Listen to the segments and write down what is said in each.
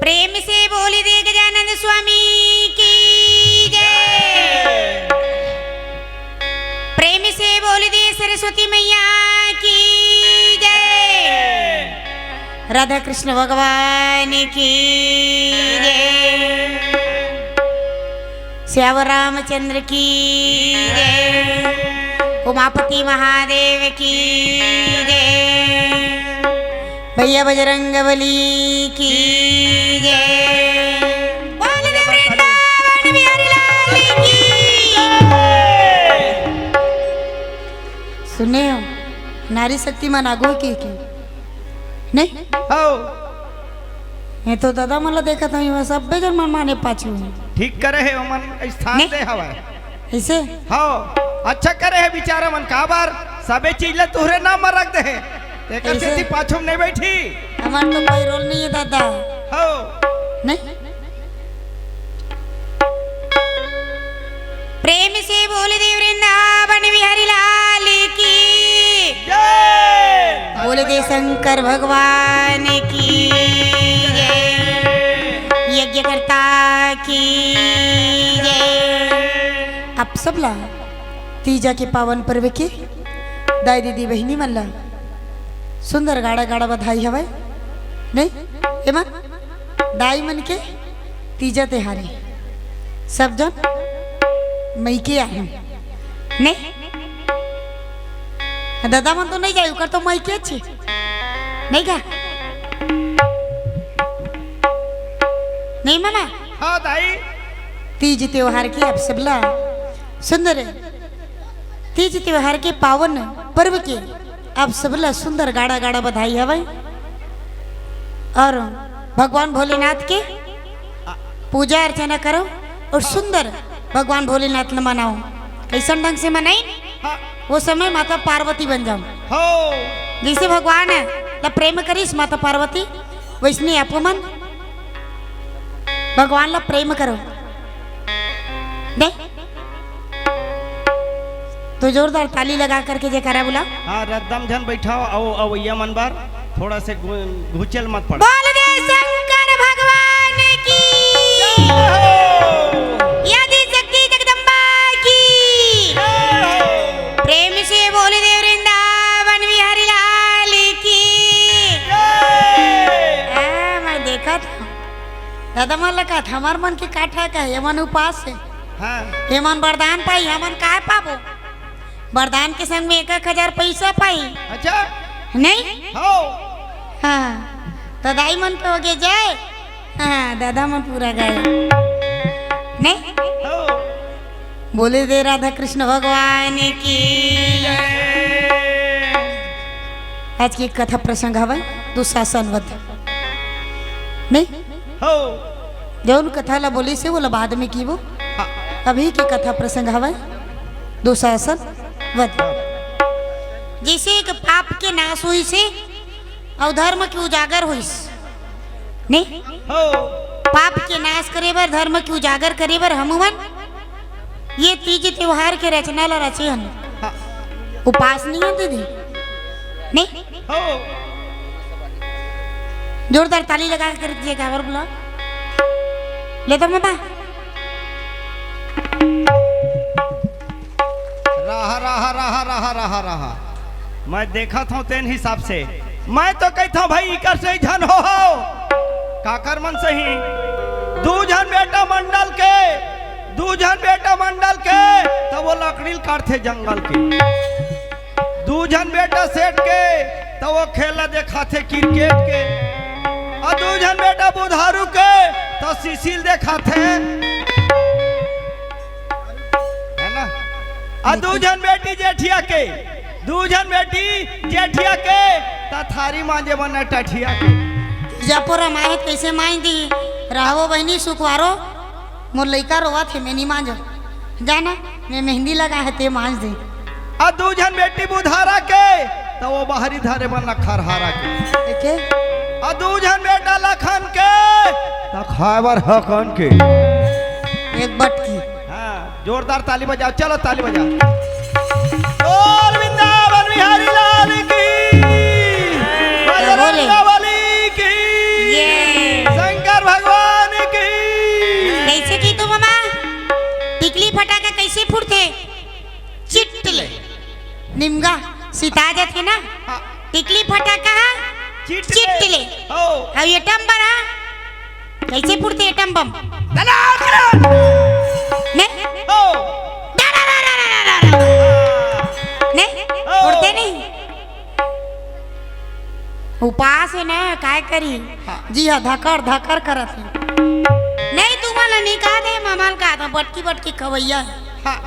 प्रेम से बोली दे गजानंद स्वामी की जय। प्रेम से बोली दे सरस्वती मैया की जय। राधा कृष्ण भगवान की जय। श्याम रामचंद्र की जय। उमापति महादेव की जय। भैया बजरंगबली की जय। बोल दे वृंदावन बिहारी लाल की। सुने हो नारी शक्ति मन आगो की नहीं हो ये तो दादा मला देखा था ये सब जन मन माने पाछू ठीक करे है मन स्थान दे हवा ऐसे हो अच्छा करे है बेचारा मन का बार सबे चीज ले तुहरे नाम में रख दे है एकर से पाछू नहीं बैठी हमार तो कोई रोल नहीं है दादा हो नहीं। प्रेम से बोल दे वृंदावन बिहारी लाल की जय। बोल दे शंकर भगवान की जय। यज्ञकर्ता की जय। आप सब ला तीजा के पावन पर्व के दाई दीदी बहनी मन ला सुंदर गाड़ा गाड़ा बधाई हवे नहीं एमा दाई मन के तीजा त्योहारी सब जन मई के आए नहीं दादा मन तो नहीं जाए कर तो मई के अच्छे नहीं का नहीं मामा हाँ दाई तीज त्योहार के आप सबला सुंदर तीज त्योहार के पावन पर्व के आप सबला सुंदर गाड़ा गाड़ा बधाई हवे और भगवान भोलेनाथ के पूजा अर्चना करो और सुंदर भगवान भोलेनाथ ने मनाओ कैसन ढंग से मनाई हाँ वो समय माता पार्वती बन जाओ हो जैसे भगवान ला प्रेम करीस माता पार्वती वैसने आप मन भगवान ला प्रेम करो दे तो जोरदार ताली लगा करके जयकारा बुला। हाँ रद्दम जन बैठाओ आओ आओ ये मन बार थोड़ा से घुचल मत पड़ बोल दे शंकर भगवान की यदि शक्ति जगदम्बा की प्रेम से बोल दे वृंदावन बिहारी लाल की मैं देखा था दादा मन लगा था हमार मन के काठा का है मन उपास है हाँ ये मन वरदान पाई हमन का पाबो वरदान के संग में 1000 पैसा पाई अच्छा नहीं हो हाँ तो दाई मन पे हो गए जाए हाँ दादा मन पूरा गए नहीं हो बोले दे राधा कृष्ण भगवान की आज की कथा प्रसंग हवा दुशासन वध नहीं हो जौन कथा ला बोली से बोला बाद में की वो हाँ अभी की कथा प्रसंग हवा दुशासन वध जैसे एक पाप के नाश हुई से और धर्म के उजागर हुई नहीं हो पाप के नाश करे बर धर्म के उजागर करे बर हमुमन ये तीज त्योहार के रचना ला रचे हन हाँ उपास नहीं है दीदी नहीं हो जोरदार ताली लगा कर जयकारा बुला ले तो मामा रहा रहा रहा रहा रहा रहा मैं देखा था तेन हिसाब से मैं तो कहता भाई इकर से झन हो काकर मन सही दू जन बेटा मंडल के तो वो लकड़ी काटते जंगल के दू जन बेटा सेठ के तो वो खेला देखाते क्रिकेट के और दू जन बेटा बुधारू के तो सीसील देखाते है ना और दू जन बेटी जेठिया के ता थारी मांजे बना टठिया के जपुरा माहे कैसे माई दी राहो बहनी सुखवारो मोर लइका रोवा थे मैं नहीं मांझो जाना मैं मेहंदी लगा है ते मांझ दे और दू जन बेटी बुधारा के तो वो बाहरी धारे बना खरहारा के देखे और दू जन बेटा लखन के तो खैबर हकन के एक बट की हाँ जोरदार ताली बजाओ चलो ताली बजाओ और वृंदावन बिहारी लाल की बोले बजरंगबली की ये शंकर निमगा सीता जाते ना हाँ, टिकली फटाका चिटले हो अब ये टम्बर हा कैसे पुरते ये टम बम धनाकरण ने हो ने पुरते नहीं उपास है ना काय करी जी हाँ धकर धकर करत है नहीं तुम्हाला नहीं कहा दे मामाल का था बटकी बटकी खवैया हाँ,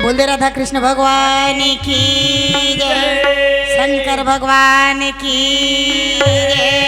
बोल दे राधा कृष्ण भगवान की जय शंकर भगवान की जय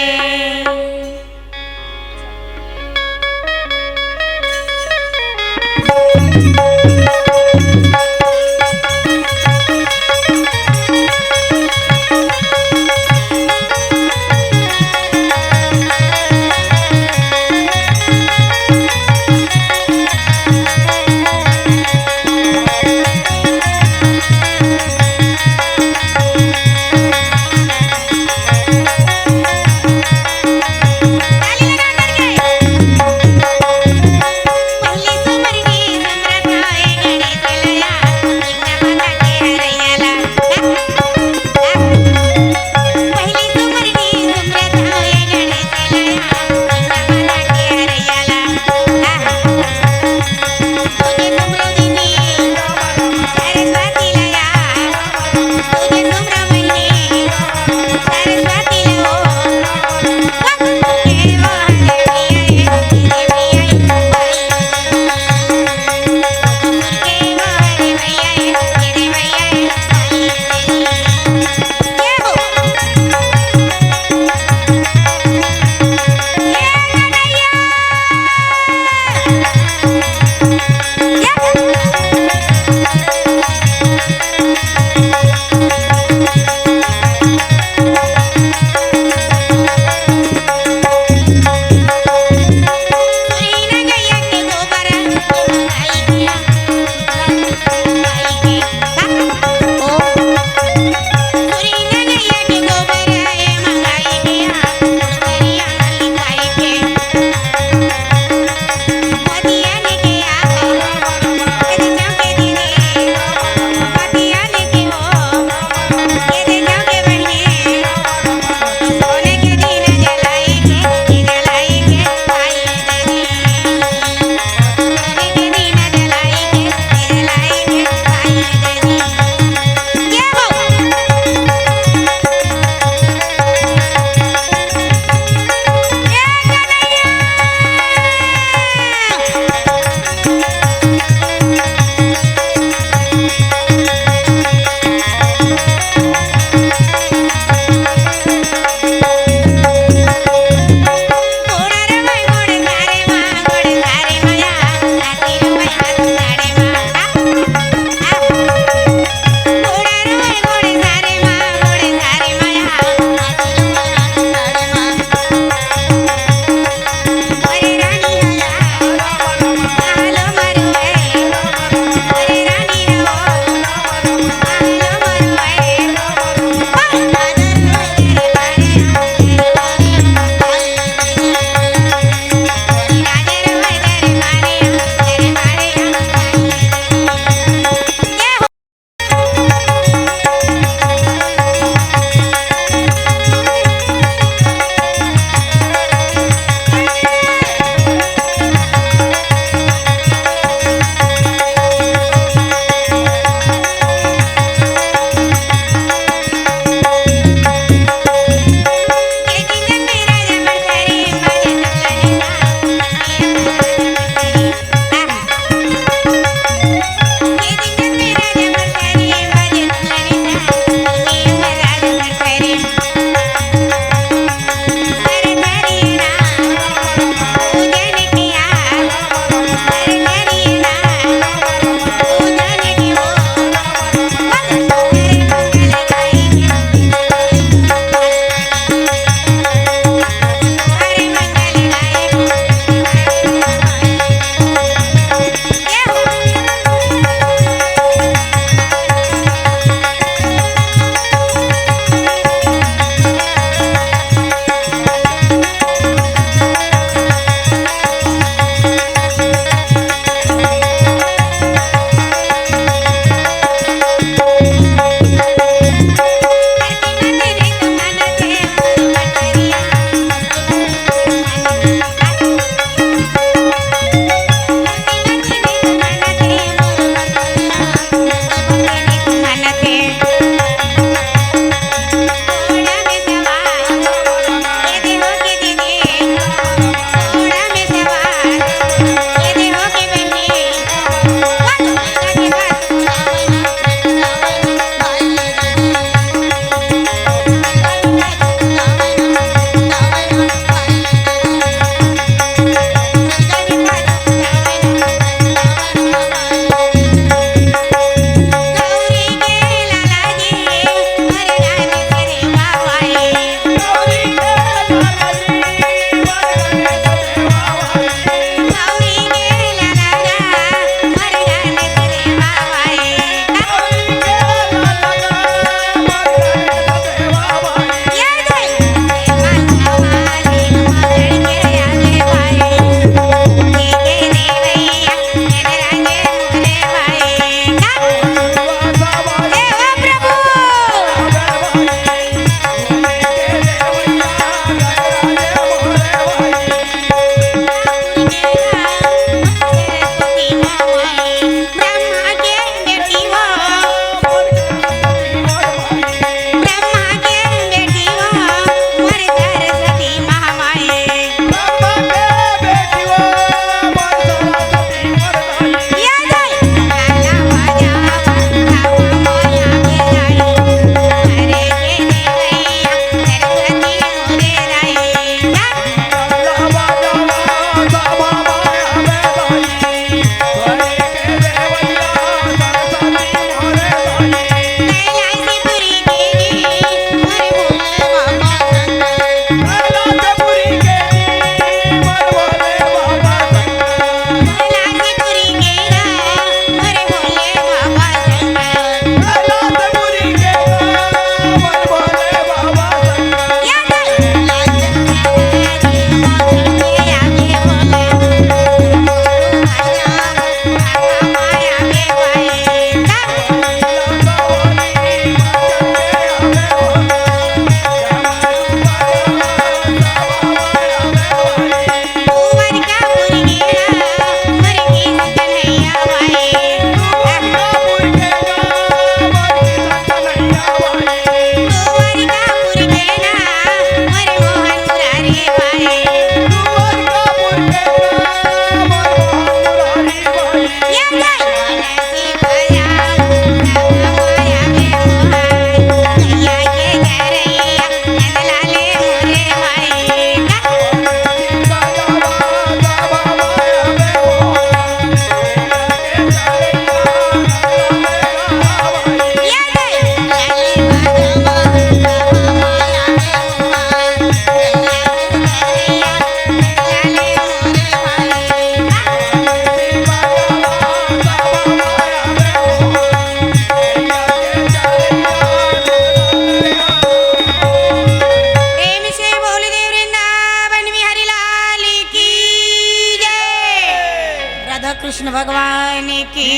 भगवान की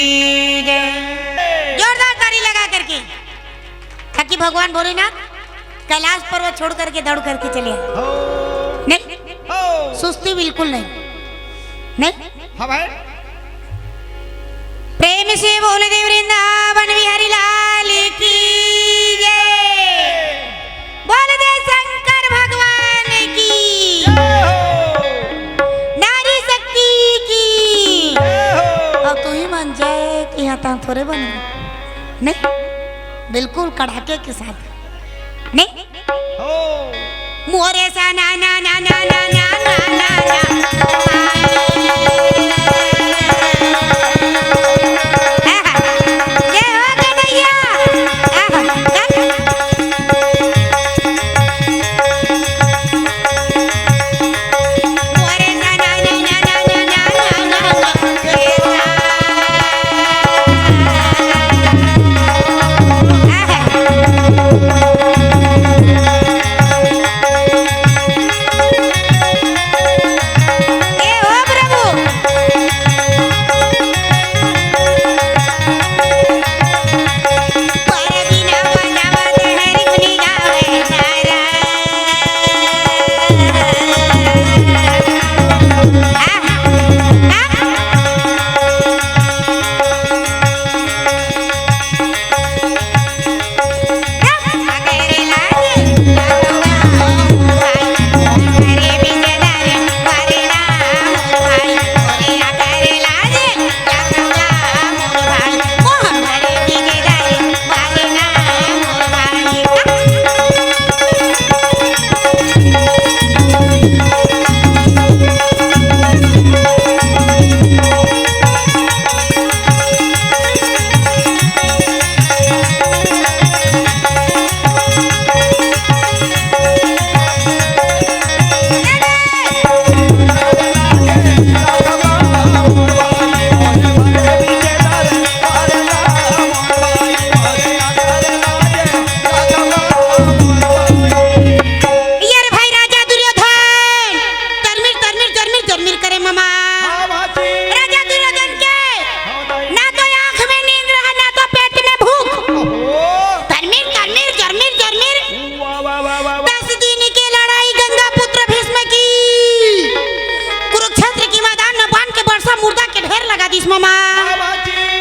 जय। जोरदार ताली लगा करके ताकि भगवान भोलेनाथ कैलाश पर्वत छोड़ करके दौड़ करके चले आए। हो नहीं हो सुस्ती बिल्कुल नहीं नहीं। हाँ भाई प्रेम से बोल दे वृंदावन बिहारी लाल की जय। बोल दे शंकर भगवान की, नारी शक्ति की। अब तू ही मान जाए कि यहाँ तहाँ थोड़े बने नहीं, बिल्कुल कड़ाके के साथ नहीं। हो मोरे सा ना ना ना ना ना ना ना ना ना।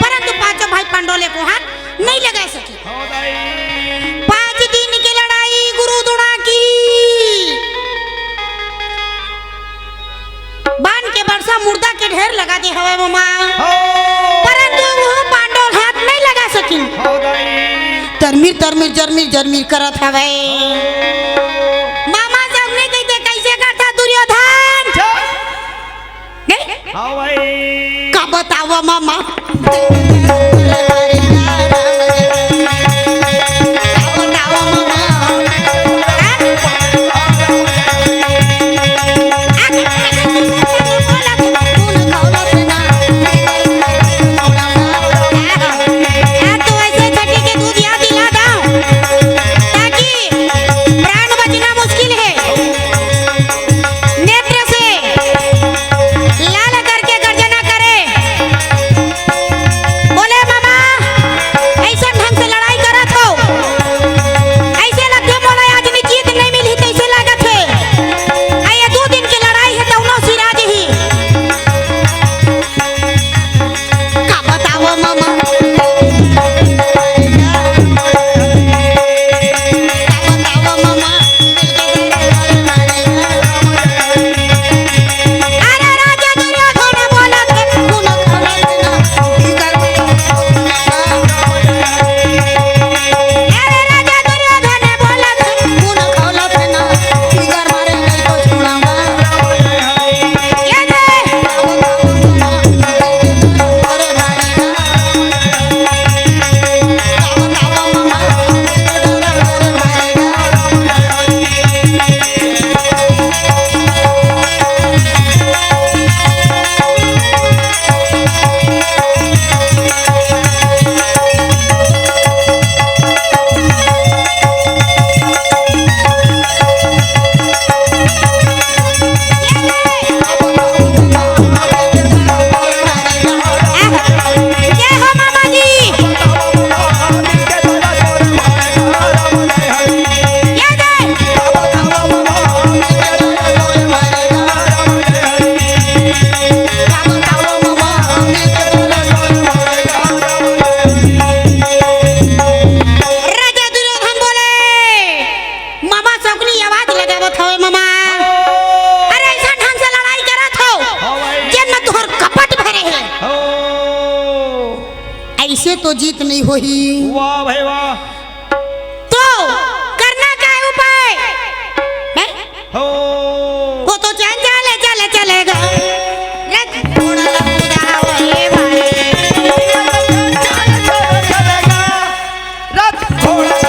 परंतु पांचों भाई पांडोले को हाथ नहीं लगा सके। 5 दिन की लड़ाई गुरु द्रोण की, बाण के वर्षा मुर्दा के ढेर लगा दे हवे मामा, परंतु वो पांडव हाथ नहीं लगा सकी। तरमीर तरमीर जरमीर जरमीर करत हवे। मामा जब नहीं कहते कैसे करता दुर्योधन नहीं का बताओ मामा। आवत हवे मामा अरे ऐसा ढंग से लड़ाई करत हो जन में तोहर कपट भरे है ऐसे तो जीत नहीं होही वाह भाई वाह तो करना क्या है उपाय हो वो तो चलेगा रथ घोड़ा उड़ावे भाई रथ घोड़ा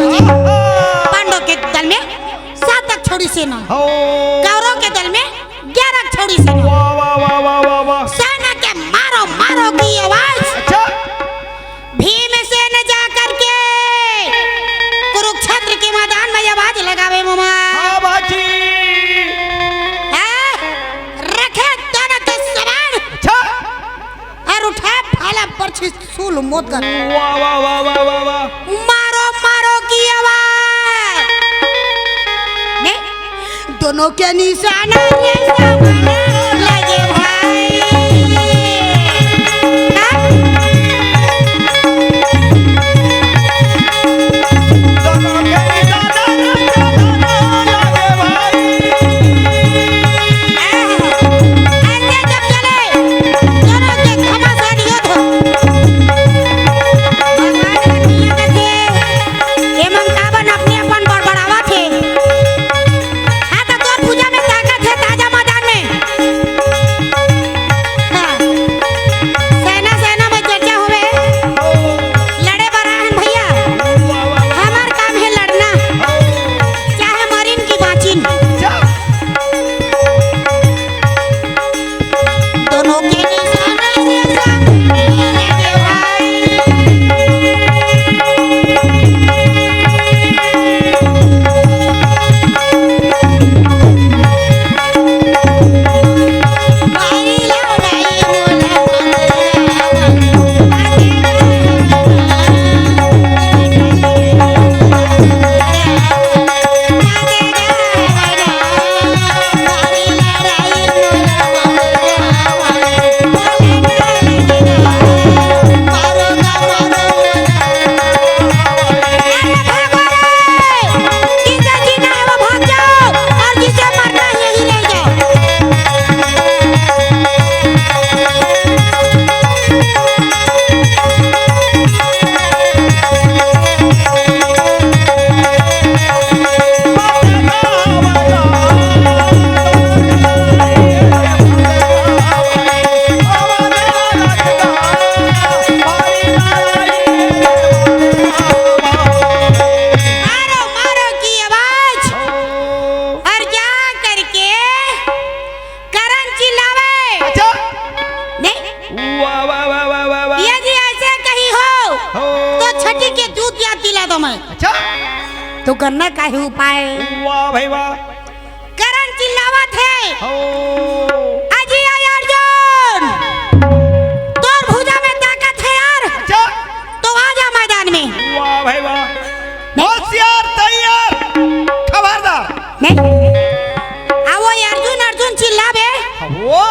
पांडव के दल में 7 छोड़ी सेना कौरव के दल में 11 छोड़ी सेना वाह वाह वाह वाह वाह वाह सेना के मारो मारो की आवाज अच्छा भीमसेन जा करके कुरुक्षेत्र के मैदान में आवाज लगावे मामा हां बाजी रखे दोनों के सवार अच्छा और उठा भाला परछी सूल मोद कर वाह वाह वाह वाह वाह वाह मारो मारो की आवाज ने दोनों के निशाना लगे भाई दोनों के निशाना लगे भाई ऐसे जब चले दोनों के घमासान युद्ध हो अपने अपन बड़बड़ावा थे हाँ तो तोर पूजा में ताकत है ताजा मैदान में हाँ। सेना सेना में चर्चा हुए लड़े बराहन भैया हमार काम है लड़ना चाहे मरीन की बाचिन दोनों के निशाने से सामने लगे भाई मारी लड़ाई मोला मारो मारो की आवाज और जा करके करण चिल्लावे अच्छा नहीं वाह वाह वाह वाह वाह वाह यदि ऐसे कहीं हो तो छठी के दूध याद दिला दो मैं अच्छा तो करना काहे उपाय वाह भाई वाह करण चिल्लावा थे हो अजी आय अर्जुन तोर भुजा में ताकत है यार अच्छा तो आ जा मैदान में वाह भाई वाह होशियार तैयार खबरदार नहीं आवो अर्जुन अर्जुन चिल्लावे वो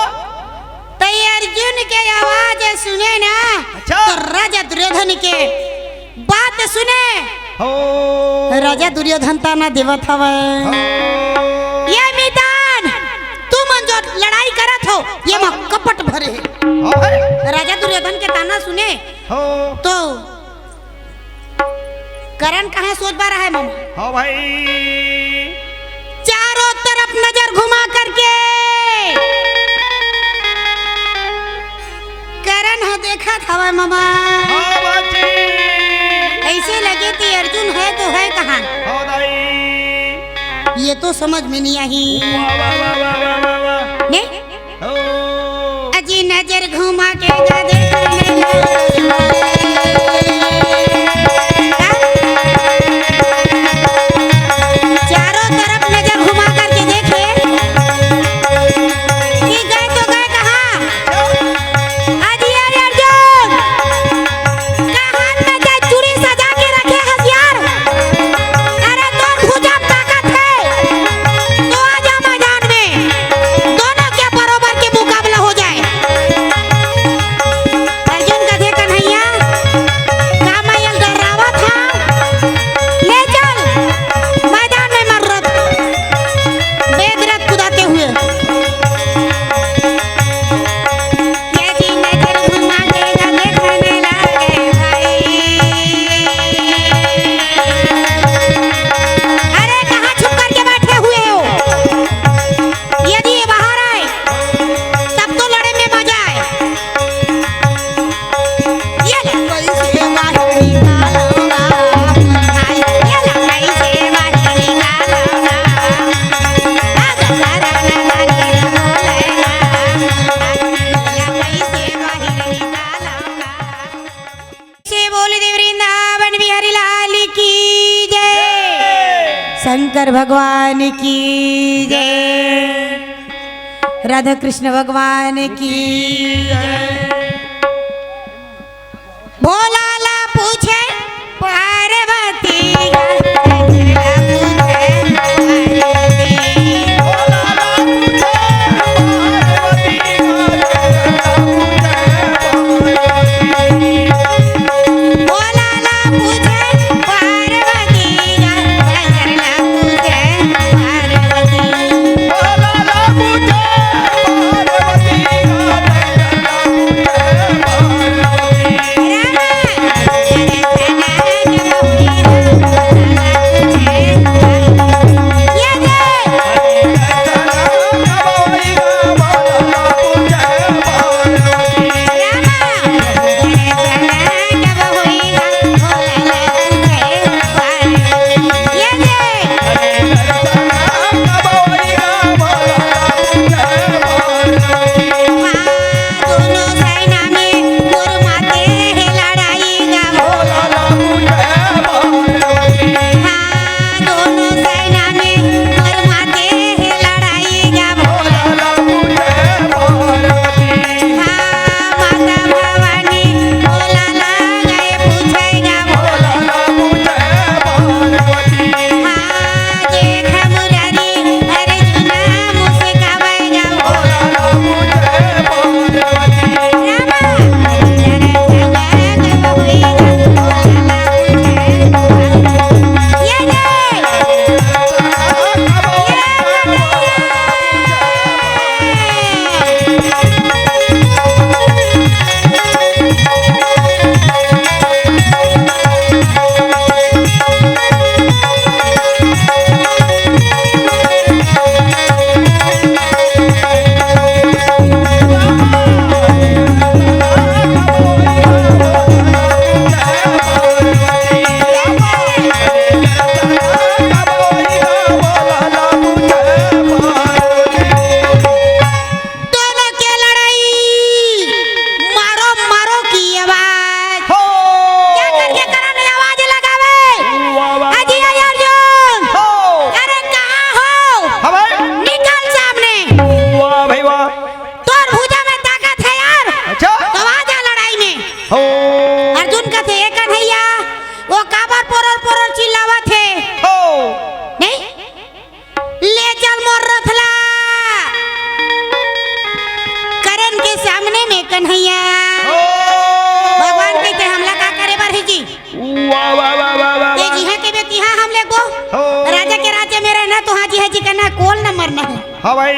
तो अर्जुन के आवाज सुने ना अच्छा तो राजा दुर्योधन के बात सुने हो राजा दुर्योधन ताना देवत हवे ये मैदान तू मन जो लड़ाई करत हो ये में कपट भरे है। हाँ भाई राजा दुर्योधन के ताना सुने हो तो करण कहाँ सोच पा रहा है मामा? हाँ भाई चारों तरफ नजर घुमा करके करण हो देखा था वह मामा। हाँ बाजी ऐसे लगे कि अर्जुन है तो है कहाँ? हाँ दाई ये तो समझ में नहीं आई। वाह वाह वाह वाह वाह वाह ने हो अजी नजर घुमा के जा देखने लगा। चारों तरफ नजर घुमा करके देखे कि गए तो गए कहाँ? अजी अरे अर्जुन कहाँ में क्या चूड़ी सजा के रखे हथियार? अरे तो भुजा ताकत है तो आजा मैदान में दोनों के बराबर के मुकाबला हो जाए। अर्जुन कहे कन्हैया का मैं ये डरावा था ले चल मैदान में मर रथ वेद रथ कुदाते हुए यदि नजर घुमा के जा देखने लगे भाई। अरे कहाँ छुप करके बैठे हुए हो? यदि ये बाहर आए तब तो लड़े में मजा आए। ये लड़ाई से बाहर निकालना भाई, ये लड़ाई से बाहर निकालना। आजा सारा लड़ाई बोलेगा, लड़ाई से बाहर निकालना। से बोल दे वृंदावन बिहारी लाल की जय, शंकर भगवान की जय, राधा कृष्ण भगवान की जय। भोला ला पूछे पार्वती भोला ला पूछे पार्वती पार्वती हाँ भाई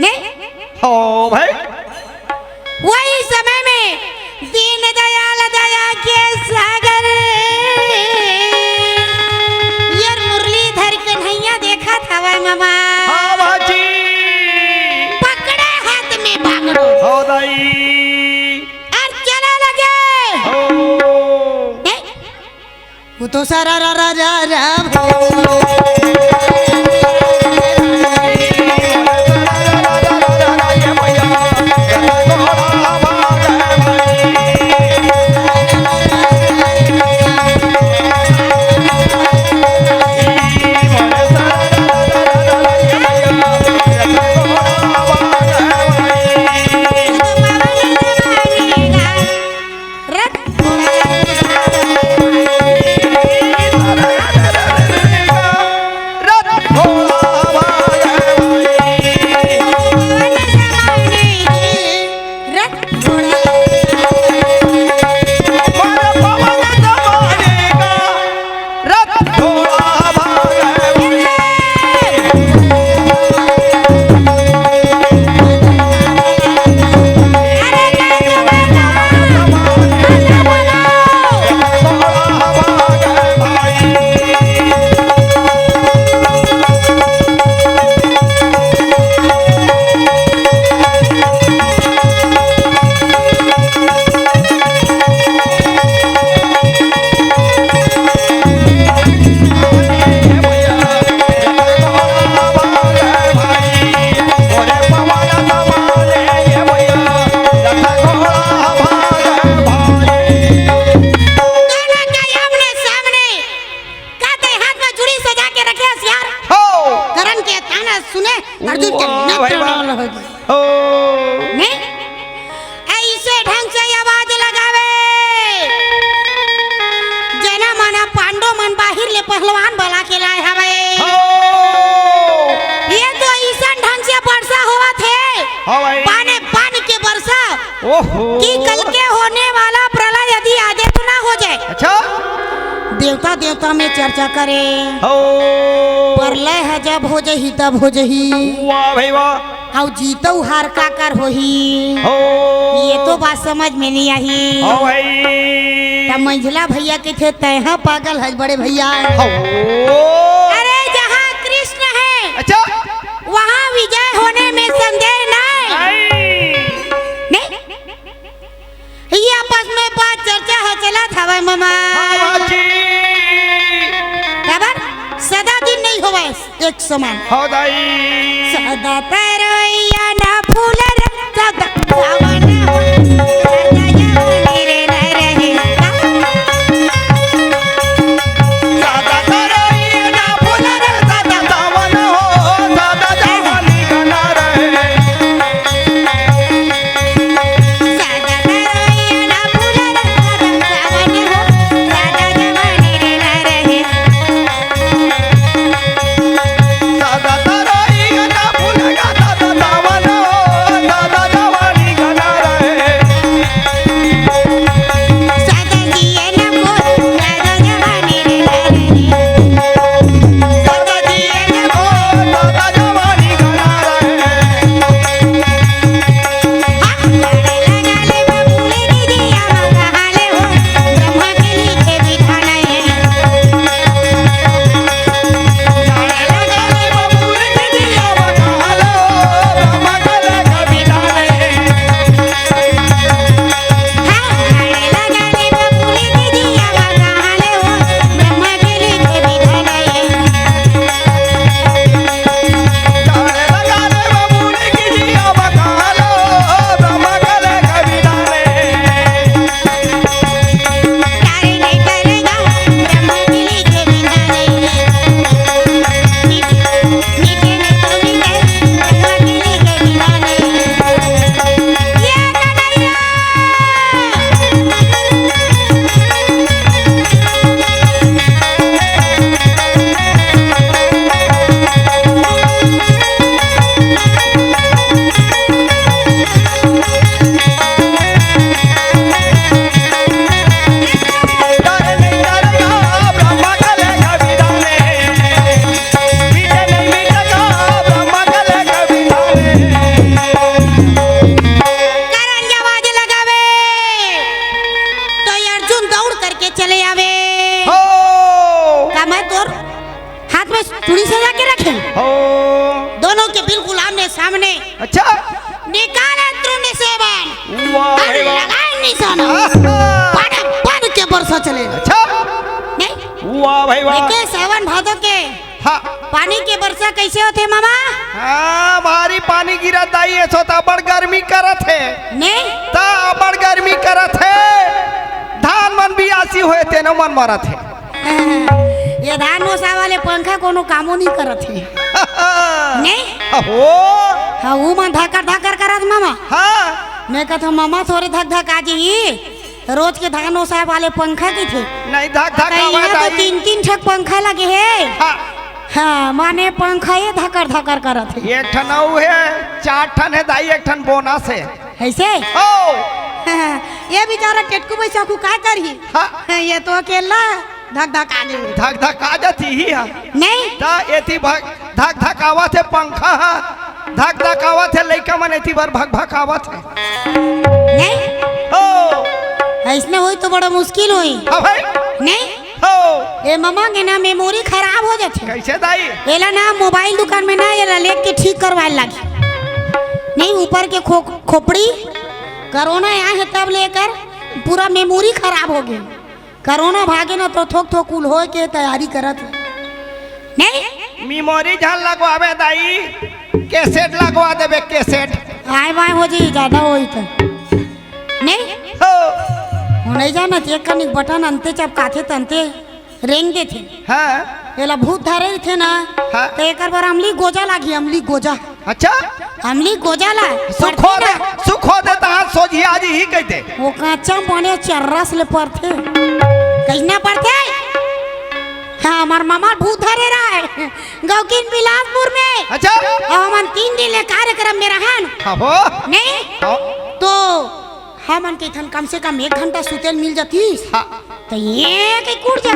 नहीं हो भाई वही समय में दीन दयाल दया के सागर यार मुरलीधर कन्हैया देखा था वह मामा हाँ बाजी पकड़े हाथ में बांगड़ो हो दाई और चला लगे हो नहीं, वो तो सारा रा रा रा रा सुने अर्जुन के नेत्र लाल हो गए हो नहीं ऐसे ढंग से आवाज लगावे जना माना पांडो मन बाहिर ले पहलवान बला के लाए हवे हो ये तो ऐसा ढंग से वर्षा हुआ थे भाई पानी पानी के वर्षा ओहो कि कल के होने वाला प्रलय यदि आगे तो ना हो जाए अच्छा देवता देवता में चर्चा करे हो प्रलय है जब हो जही तब हो जही वाह भाई वाह और जीतो हार का कर होही हो ये तो बात समझ में नहीं आई हो भाई तब मंझला भैया के थे तैहा पागल है बड़े भैया हो अरे जहाँ कृष्ण है अच्छा वहाँ विजय होने में संदेह नहीं ये आपस में बात चर्चा है चला था भाई मामा खबर सदा दिन नहीं होवे एक समान हो दाई सदा तरैया ना फूल सदा सावन हो सदा जवानी रे न रहे दादा तरैया ना फूल रे दादा सावन हो दादा जवानी गना रहे सदा तरैया ना फूल सदा सावन हो सदा जवानी रे न रहे दादा तरैया ना फूल दादा सावन हो दादा जवानी गना चूड़ी सजा के रखे हो दोनों के बिल्कुल आमने सामने अच्छा निकाले त्रिने सेवन वाह और भाई वाह लगाए निशाना आहा, पड़ के बरसा चले अच्छा नहीं वाह भाई वाह देखे सावन भादो के हाँ पानी के वर्षा कैसे होते मामा हाँ भारी पानी गिरा दाई ऐसो तो बड़ गर्मी करत है नहीं ता बड़ गर्मी करत है धान मन भी आसी होए ते न मन मरत है ये धान मोसा वाले पंखा कोनो कामो नहीं करत है नहीं हो हाँ वो मन धाकर धाकर करत मामा हाँ मैं कहता मामा थोड़े धक धक आ जी रोज के धान मोसा वाले पंखा की थे नहीं धक धक यहाँ आवाज तो आई 3-3 छक पंखा लगे है हाँ हाँ माने पंखा ये धकर धकर करत है एक ठन अउ है 4 ठन है दाई एक ठन बोनस है ऐसे ओ ये बेचारा टेटकू पैसा को क्या करी हाँ ये तो अकेला धक धक आ गई धक धक आ जाती ही है नहीं ता एती धक धक आवत है पंखा धक धक आवत है लइका मन एती भर भक भक आवत है नहीं ओ ऐसने हुई तो बड़ा मुश्किल हुई हाँ भाई नहीं हो ये मामा के ना मेमोरी खराब हो जाती कैसे दाई एला ना मोबाइल दुकान में ना ये लेके के ठीक करवाए लगी नहीं ऊपर के खोपड़ी कोरोना यहाँ है तब लेकर पूरा मेमोरी खराब हो गई कोरोना भागे ना तो थोक थोक उल हो के तैयारी करत नहीं मेमोरी झाल लगवावे दाई कैसेट लगवा देबे कैसेट आए बाय हो जी ज्यादा होई तो नहीं हो नहीं जाना एक कनिक बटन अंते चपकाथे तंते रेंग दे थे हाँ एला भूत धरे थे ना हाँ। तो एक बार अमली गोजा लागी अमली गोजा अच्छा अमली गोजा ला सुख हो दे ता सोझी आज ही कहते वो कच्चा बने चर्रस ले पड़ते कैसना पड़ते हाँ हमार मामा भूत धरे रहा है गौकिन बिलासपुर में अच्छा और हम 3 दिन ले कार्यक्रम में रहन हाँ हो नहीं हाँ तो हम के थन कम से कम 1 घंटा सुतेल मिल जाती हाँ तो ये के कुड़ जा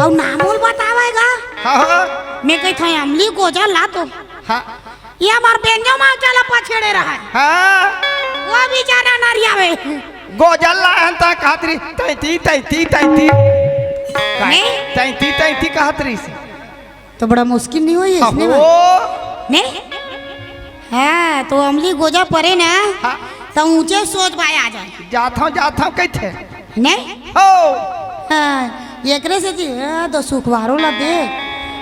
और नामोल बतावेगा हाँ हाँ मैं कही था अमली गोजा ला तो हाँ ये हमार बेंजो माँ चला पछेड़े रहा है हाँ वो भी जाना नारिया में गोजल लाहन ता खातरी तैती तैती तैती नहीं तैती तैती खातरी से तो बड़ा मुश्किल नहीं हुई इसने हो नहीं हाँ तो अमली गोजा परे ना हाँ तो ऊंचे सोच पाए आ जाए जाता हूँ कहते नहीं हो हाँ एकरे से जी तो सुखवारो ला दे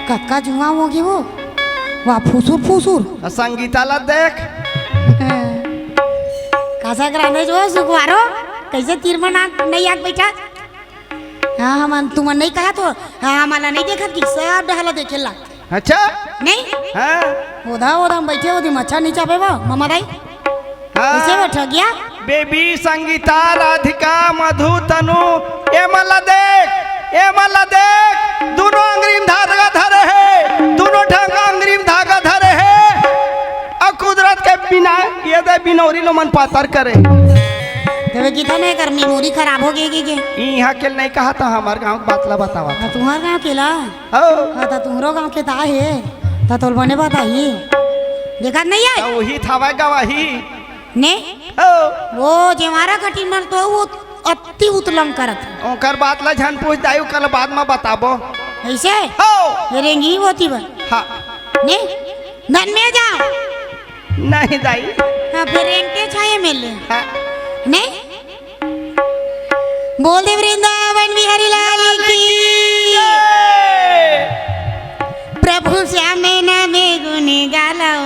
कक्का जुआ होगी वो वाह फुसूर फुसूर संगीता ला देख कैसा कराने जो सुखवारो कैसे तीर मना नहीं आग बैठा हाँ हम तुम नहीं कहा तो हाँ हमारा नहीं देखा कि सब डहला देखे ला अच्छा नहीं हाँ ओधा ओधा हम बैठे ओधी मच्छा नहीं चापे वो मामा दाई कैसे हाँ बैठ गया बेबी संगीता राधिका मधु तनु ए मला देख दोनों अंग्रीम धागा धरे है दोनों ढंग अंग्रीम धागा धरे है और कुदरत के बिना ये दे बिनौरी लो मन पातर करे तेरे की नहीं कर मेमोरी खराब हो गई के यहाँ के नहीं कहा था हमार गांव की बात ला बतावा तुम्हारे गाँव के ला हो हाँ तो तुम्हारो गाँव के ता है ता तोल बने बताइए देखा नहीं है वही था गवाही ने हो वो जेवारा कठिन मन तो वो अति उत्लम करत ओकर बात ला झन पूछ दायु कल बाद में बताबो ऐसे हो रेंगी होती बा हाँ ने धन में जाओ नहीं दाई हाँ फिर रेंटे छाए मिले हाँ ने बोल दे वृंदावन बिहारी लाल की प्रभु श्याम नाम गुण गालो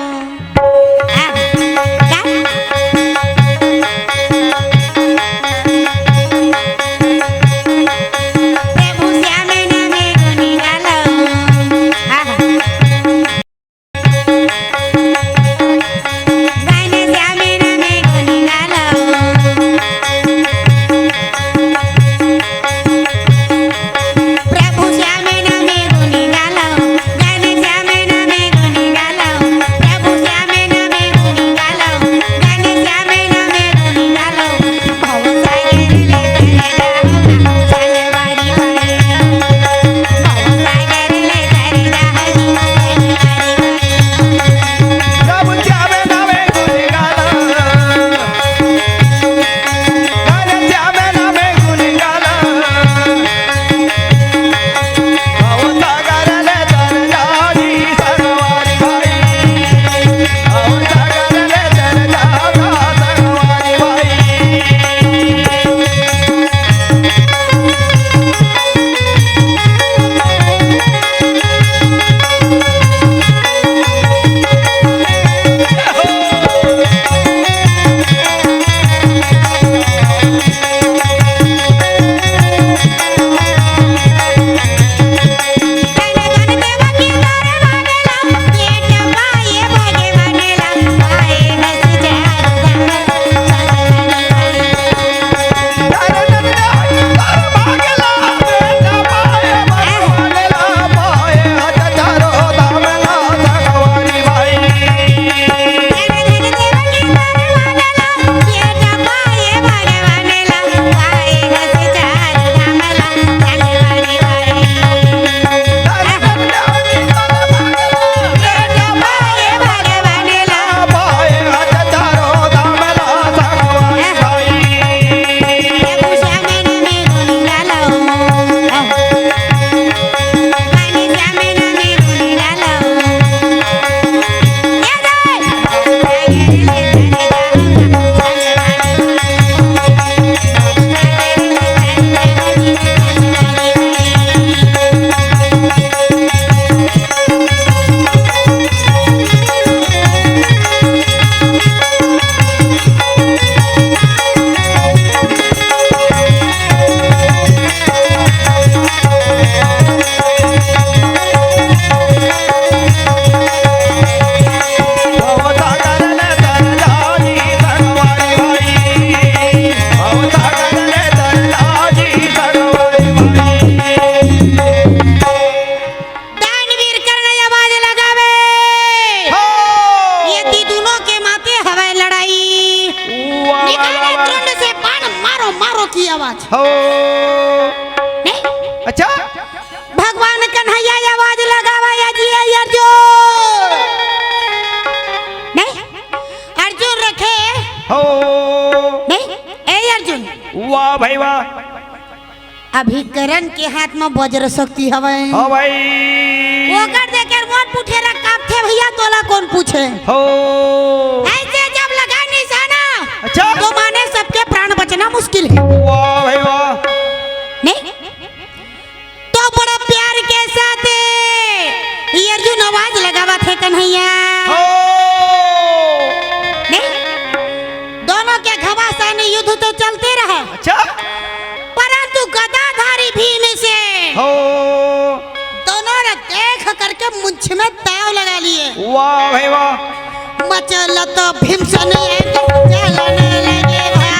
वाह भाई वाह। अभी करण के हाथ में वज्र शक्ति हवे। हो भाई। ओकर देकर मन पूछे ला कब थे भैया तोला कौन पूछे। हो। ऐसे जब लगा निशाना अच्छा। तो माने सबके प्राण बचना मुश्किल है। वाह भाई वाह। नहीं तो बड़ा प्यार के साथ ये अर्जुन आवाज लगावा थे कन्हैया। हो। नहीं दोनों के घमासान युद्ध तो चलते रहा। अच्छा। परंतु गदाधारी भीम से हो। दोनों ने देख करके मुंछ में ताव लगा लिए। वाह भाई वाह। मचल तो भीमसेन चलने लगे भाई।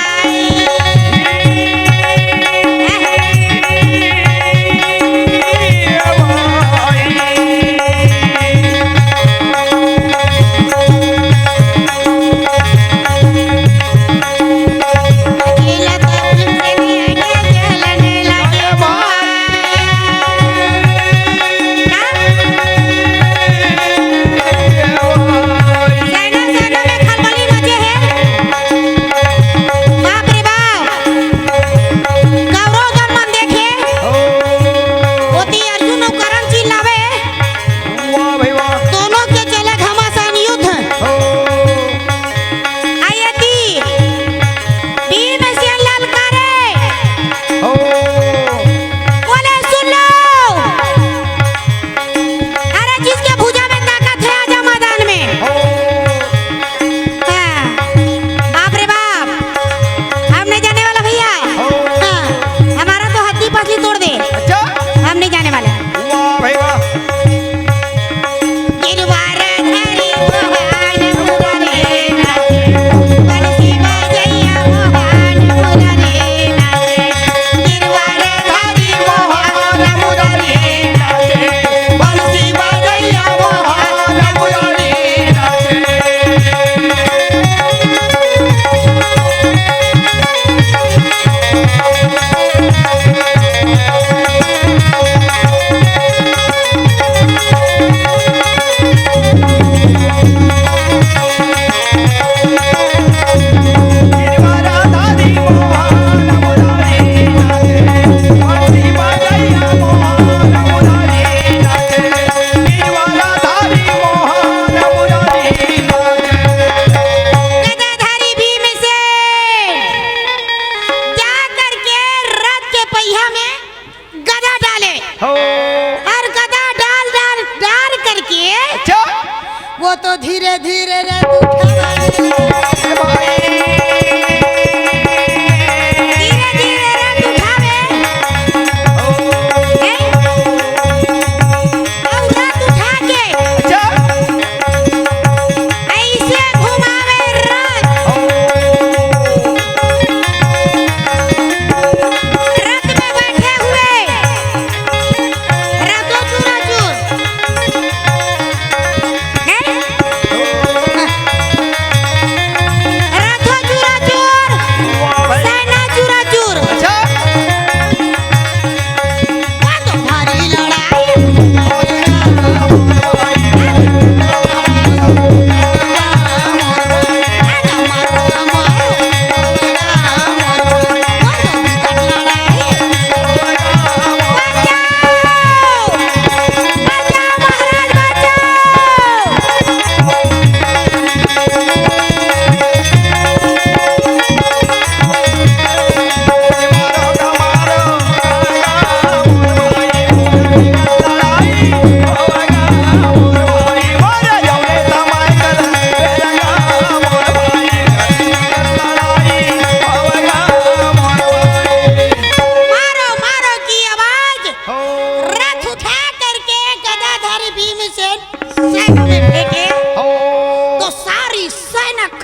वो तो धीरे धीरे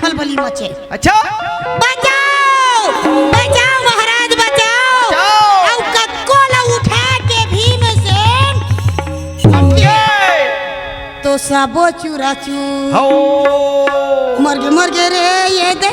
खलबली मचे। अच्छा बचाओ बचाओ महाराज बचाओ। और कत्कोला उठा के भीमसेन तो सबो चूरा चूर मर गे रे ये दे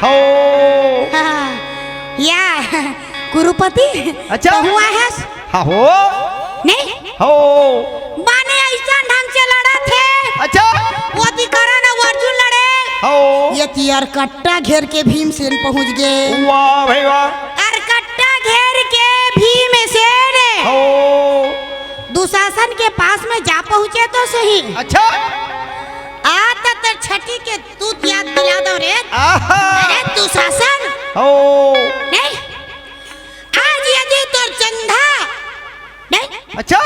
हो हाँ, या कुरुपति अच्छा। तो हुआ है हाँ हो नहीं हो माने ऐसा ढंग से लड़ा थे अच्छा वो अधिकरण और अर्जुन लड़े हो ये तियर कट्टा घेर के भीमसेन पहुंच गए वाह भाई वाह और कट्टा घेर के भीमसेन हो दुशासन के पास में जा पहुंचे तो सही अच्छा आता तो छठी के तूत याद दिला दो रे आहा अरे दुशासन हो नहीं आज यदि तोर चंदा नहीं अच्छा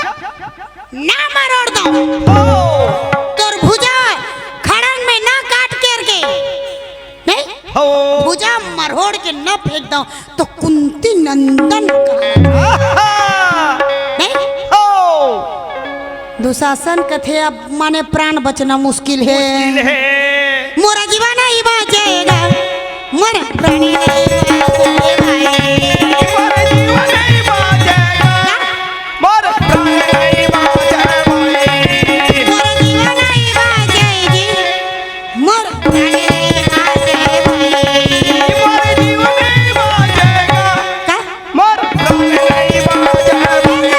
ना मरोड़ दो हो तोर भुजा खड़ंग में ना काट करके नहीं हो भुजा मरोड़ के न फेंक दो तो कुंती नंदन कहा आहा नहीं हो दुशासन कथे अब माने प्राण बचना मुश्किल है मुश्किल है मोरा जीवन ही बचेगा मोरा प्राण नहीं बचेगा मोर जीवन नहीं बचेगा मोर प्राण नहीं बचेगा मोरा जीवन ही बचेगी मोरा प्राण नहीं बचेगा मोर जीवन नहीं बचेगा का मोर प्राण नहीं बचेगा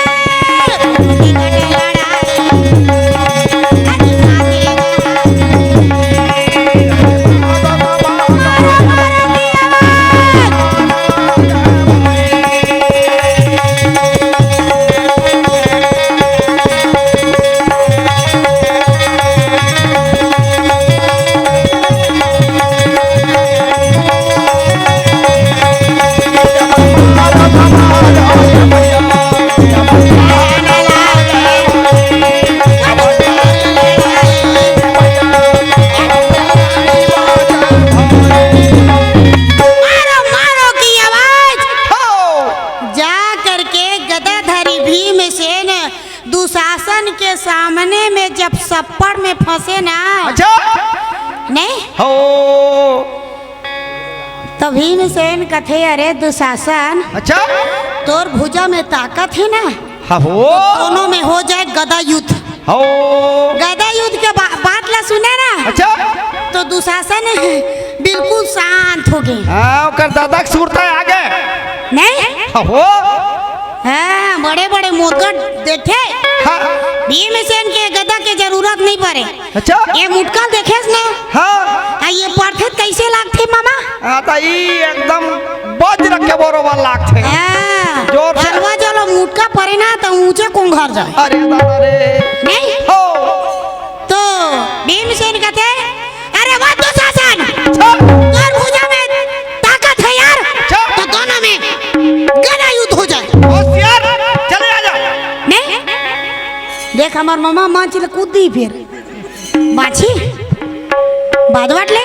मारो मारो की आवाज जा करके गदाधारी भीमसेन दुशासन के सामने में जब सप्पड़ में फंसे ना अच्छा नहीं हो तो भीमसेन कथे अरे दुशासन अच्छा तोर भुजा में ताकत है ना हाँ हो दोनों में हो जाए गदा युद्ध हो गदा युद्ध के बात ला सुने ना अच्छा तो दुशासन बिल्कुल शांत हो गए हाँ ओकर दादा के सुरता आगे नहीं हाँ हो हाँ बड़े बड़े मोदगढ़ देखे हाँ भीमसेन के गदा के जरूरत नहीं पड़े अच्छा ये मुटकल देखे ना हाँ आ ये पढ़ते कैसे लागते मामा हाँ तो ई एकदम वज्र के बरोबर लागते हाँ जोर से। हलवा चलो मुटका पड़े ना तो ऊंचे कुंघर जाए अरे दादा रे नहीं हो तो भीमसेन कहते अरे वाह दुशासन अच्छा तोर भुजा में ताकत है यार अच्छा। तो दोनों में गदा युद्ध हो जाए होशियार चले आजा नहीं देख हमार मामा मांच ले कूदी फिर बाछी बाजवाट ले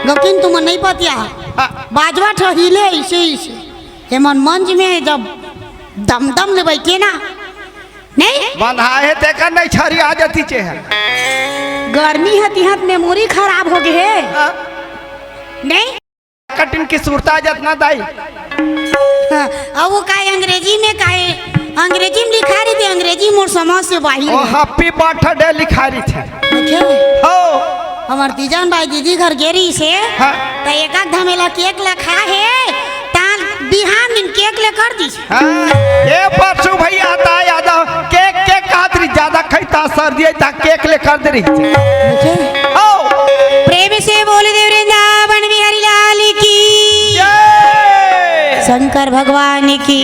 लेकिन तुम नहीं पतिया हाँ, बाजवाट हिले ऐसे ऐसे हेमन मंच में जब दम दम ले बैठे ना नहीं बंधा है तेकर नहीं छरी आ जाती चे है गर्मी हती हाथ मेमोरी खराब हो गई है हाँ, नहीं कटिन की सुरता जितना दाई हाँ, अब वो काय अंग्रेजी में काय अंग्रेजी में लिखा रही थी अंग्रेजी मोर समझ से बाहिर ओ है। हैप्पी बर्थडे लिखा रही थे देखे हो हमार तीजन भाई दीदी घर गेरी से हाँ। तो एक धमेला केक लखा है तान बिहान दिन केक ले कर दी हाँ, ये परसों भैया आता यादव केक केक खातिर ज्यादा खैता सर्दी ता केक ले कर दे रही थी देखे हो प्रेम से बोले देव वृंदावन बिहारी लाल की जय शंकर भगवान की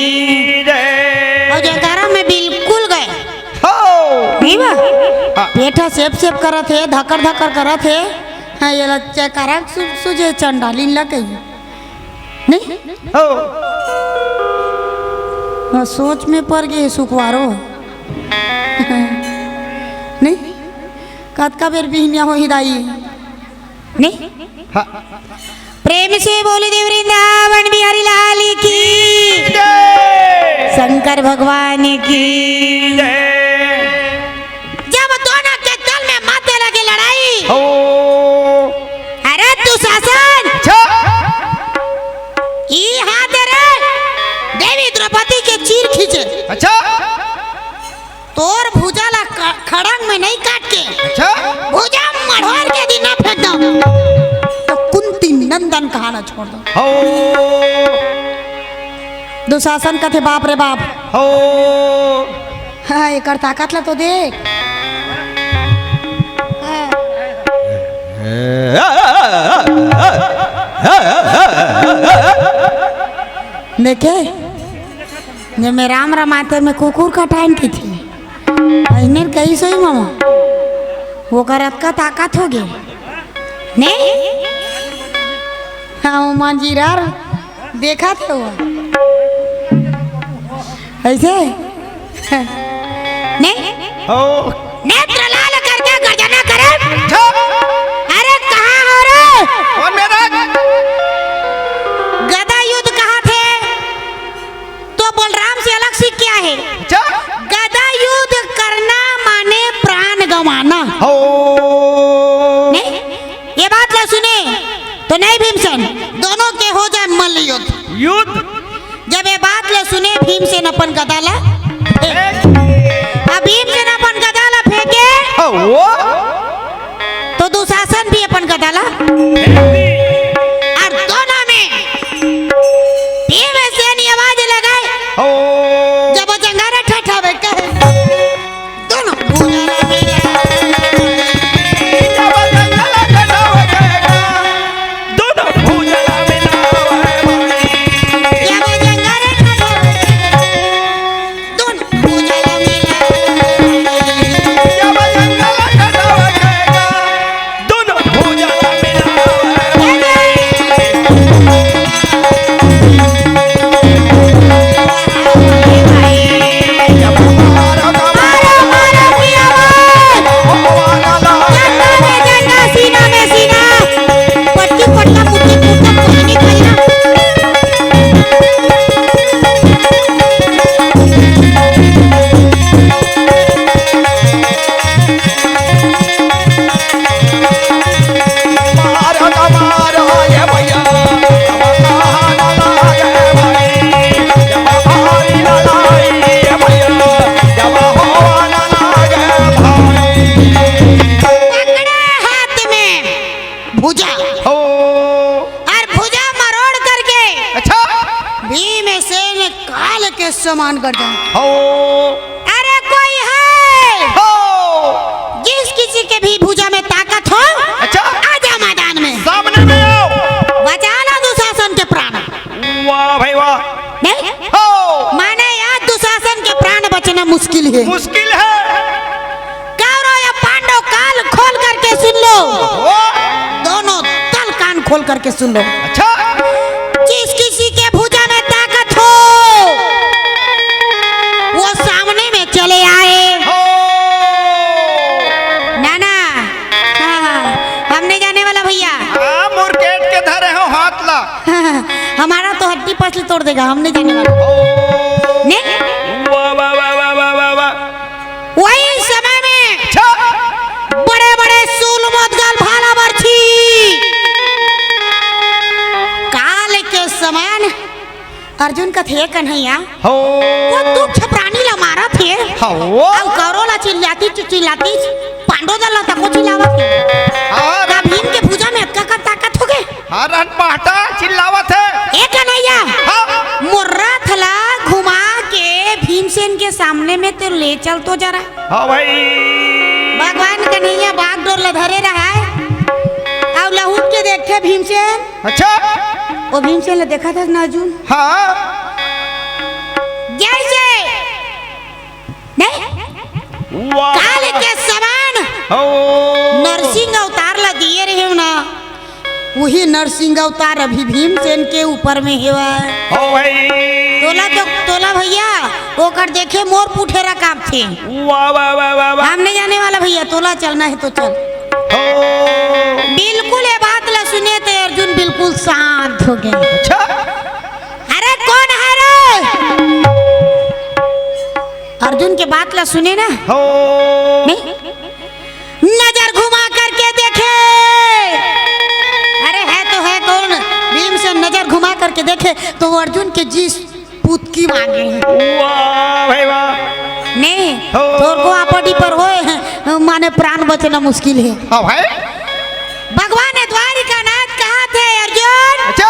जय और जयकारा में बिल्कुल गए हो नहीं बा हाँ। पेठा सेप सेप करत है धकर धकर करत है हाँ ये जयकारा सुजे चंडालीन लगे नहीं हो हाँ, सोच में पड़ गए सुखवारो नहीं कतका बेर बिहनिया हो हिदाई नहीं हाँ, प्रेम से बोले देव वृंदावन बिहारी लाल की जय शंकर भगवान की जय जब दोनों के दल में माथे लगे लड़ाई हो अरे दुशासन अच्छा ई हाथ रे देवी द्रौपदी के चीर खींचे अच्छा तोर भुजा ला खड़ंग में नहीं काट के अच्छा भुजा मढ़ोर के दिन फेंक दो तो कुंती नंदन छोड़ दो। हो दुशासन का थे बाप रे बाप। हो हाँ एक ताकत ला तो देख। हाँ। देखे जब मैं राम रमाते में कुकुर का टाइम की थी इन्हें कही सोई मामा वो करत का ताकत हो गई नहीं। हाँ मंजीरार देखा थे वो ऐसे नहीं हो नेत्र लाल करके गर्जना करे। छा अरे कहाँ हो रे? कौन मेरा गदा युद्ध कहाँ थे? तो बलराम से अलग सीख क्या है? छा गदा युद्ध करना माने प्राण गंवाना। हो नहीं ये बात ला सुने तो नहीं भीमसेन दोनों के हो जाए मल्ल युद्ध। युद्ध जब ये बात ले सुने भीमसेन अपन गदाला अब भीमसेन अपन गदाला फेंके हो तो दुशासन भी अपन गदाला और दोनों में भीमसेन ये आवाज लगाए हो जब वो जंगारे ठठावे कहे दोनों भूजाला मिला जब जंगल कटाव जाएगा दोनों भूजला मिलावे जब वो जंगारे ठठावे दोनों भूजाला मिला जब जंगल कटाव जाएगा दोनों भूजला मिलावे जब मारो मारो मारो की आवाज वाला जंगा सीना में सीना पट्टी पट्टा पुट्टी पुट्टा पुट्टी खजना मारो ये भैया अब कहाँ डाला ये भाई जब भारी लड़ाई ये भैया जब हो डाला ये भाई पकड़े हाथ में भुजा हो और भुजा मरोड़ करके अच्छा भीमसेन काल के समान कर दे। हो अरे कोई है हो जिस किसी के भी भुजा में ताकत हो अच्छा आजा मैदान में सामने में आओ बचाना दुशासन के प्राण। वाह भाई वाह नहीं हो माने यार दुशासन के प्राण बचना मुश्किल है। मुश्किल है कौरव या पांडव काल खोल करके सुन लो हो दोनों तल कान खोल करके सुन लो अच्छा जिस किसी के भुजा में ताकत हो वो सामने में चले आए। हो नाना हाँ, हम नहीं जाने वाला भैया मुर्केट के धरे हो हाथ ला हमारा तो हड्डी पसली तोड़ देगा हम नहीं जाने वाला। हो नहीं वाह वाह वाह वाह वाह वाह वाह वही समय में अच्छा बड़े बड़े सूल मोदगल भाला बरछी काल के समान अर्जुन का थे कन्हैया हो वो दुख प्राणी ला मारा थे हो अब कौरव ला चिल्लाती चिल्लाती पांडव दल ला तको चिल्लावत हाँ का भीम के भुजा में अक्का का ताकत हो गए। हाँ रन पाटा चिल्लावत है ए कन्हैया हाँ मुर्रा थला घुमा के भीमसेन के सामने में तो ले चल तो जरा। हाँ भाई भगवान कन्हैया बाग डोर ला धरे रहा है अब लहूट के देखे भीमसेन अच्छा वो भीमसेन ने देखा था ना अर्जुन हाँ जैसे नहीं वाह काल के समान हो नरसिंह अवतार ला दिए रहे हो ना वही नरसिंह अवतार अभी भीमसेन के ऊपर में हेवा हो भाई तोला भैया वो कर देखे मोर पुठेरा काम थे। वाह वाह वाह वाह वाह हम नहीं जाने वाला भैया तोला चलना है तो चल। हो बिल्कुल ये बात ला सुने तो अर्जुन बिल्कुल शांत हो गए। अच्छा अरे कौन है रे? अर्जुन के बात ला सुने ना हो नहीं नजर घुमा करके देखे। अरे है तो है कौन भीमसेन नजर घुमा करके देखे तो वो अर्जुन के जी पूत की मांगे हैं। वाह भाई वाह नहीं हो। तोर को आपड़ी पर होए हैं माने प्राण बचना मुश्किल है। हाँ भाई भगवान द्वारिका नाथ कहाँ थे अर्जुन? अच्छा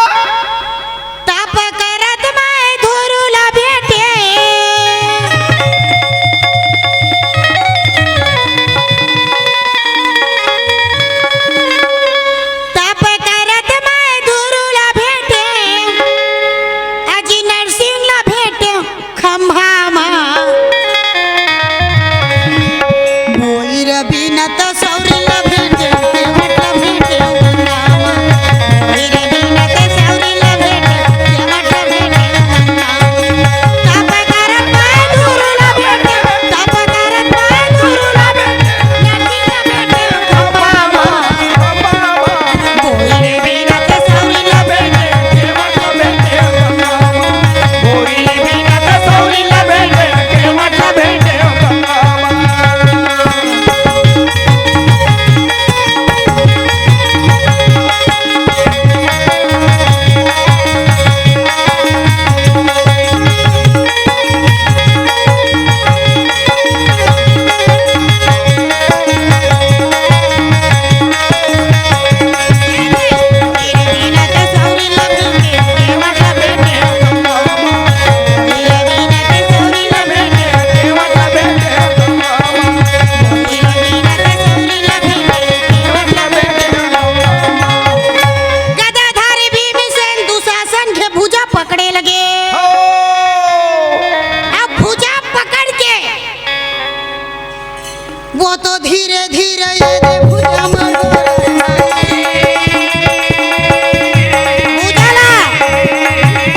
तो धीरे धीरे ये दे भुजा बुझला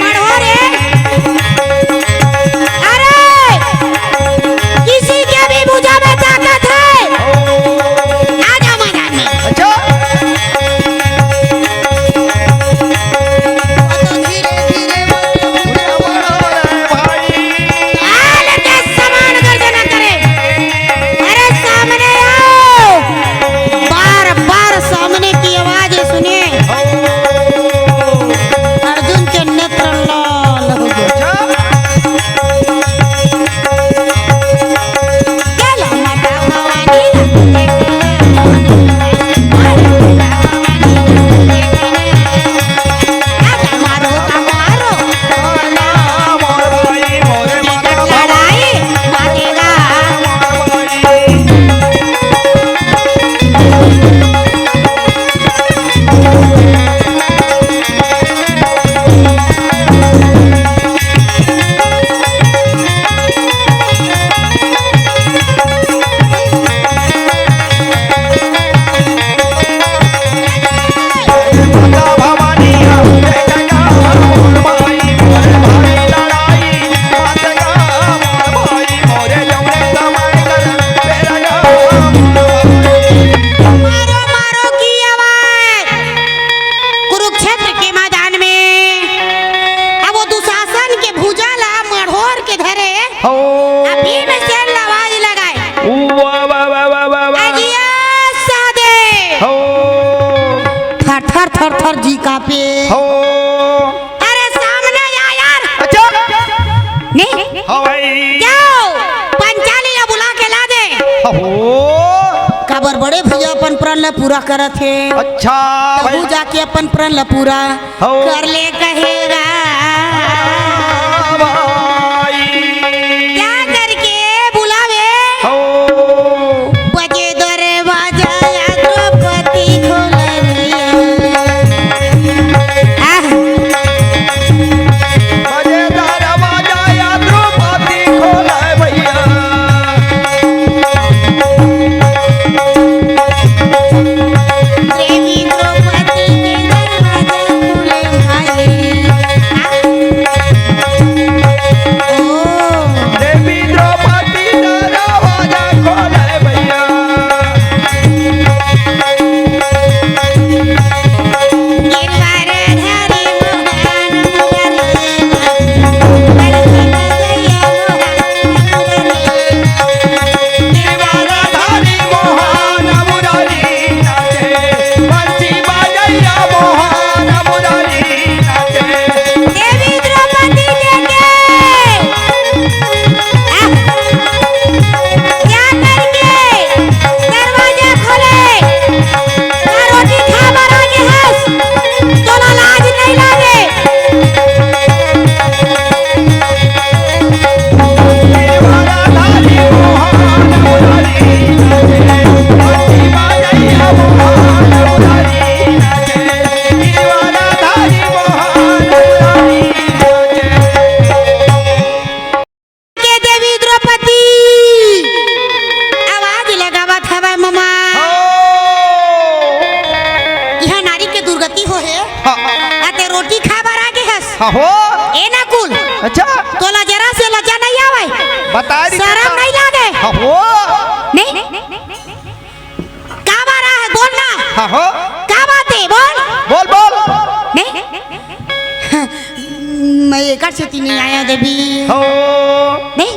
मढ़ो रे। अरे किसी के भी भुजा में ताकत है, आ जाओ मैदान में। अच्छा तो धीरे धीरे भाई आले के समान गर्जना करे। अरे सामने आओ, बार बार सामने की आवाज सुने। अर्जुन के नेत्र लाल हो गए। चलो माता भवानी मारो का मारो मोर भाई मोरे माता लड़ाई मांगेगा। माता भवानी जगगा मोर भाई मोरे भाई लड़ाई मातेगा मोर भाई मोरे जमने समय कर पेरगा मारो मारो की आवाज। कुरुक्षेत्र के मैदान में अब वो दुशासन के भुजाला मढ़ोर के धरे हो अभी में से आवाज लगाए वाह वाह वाह वाह वाह वाह अजिया सादे। हो थर थर थर थर जी कापे। हो अरे सामने आ यार। अच्छा नहीं हो भाई जाओ पंचाली ला बुला के ला दे। हो काबर बड़े भैया अपन प्रण ला पूरा करत है। अच्छा तबू भाई जाके अपन प्रण ला पूरा हो। कर ले कहेगा। भाई क्या करके बुलावे हो बजे दरवाजा या द्रौपदी खोलनिया। आह, मजेदार आवाजा या द्रौपदी खोले भैया देवी द्रौपदी के दरवाजा खुले भाई। ओ देवी द्रौपदी दरवाजा खोले भैया ये परधारी मोहन मुरली बरसी बजैया मोहन मुरली। दीवाना धारी मोहन मुरारी नाचे बंसी बजैया मोहन मुरारी नाचे देवी द्रौपदी लेके क्या करके दरवाजा खोले ना रोटी खा मारा के हंस दोनों लाज नहीं लागे। दीवाना धारी मोहन मुरारी नाचे बंसी बजैया मोहन मुरारी नाचे दीवाना धारी मोहन मुरारी नाचे के देवी द्रौपदी आवाज लगावत हवा ममा। यह नारी के दुर्गति हो है आते रोटी खा बारा के हंस हो ए ना कुल अच्छा तोला जरा से लज्जा नहीं आवे, बता दी शर्म नहीं लागे। हो नहीं का बारा है बोलना हो का बात है बोल। बोल बोल नहीं मैं एकर से ती नहीं आया देवी। हो नहीं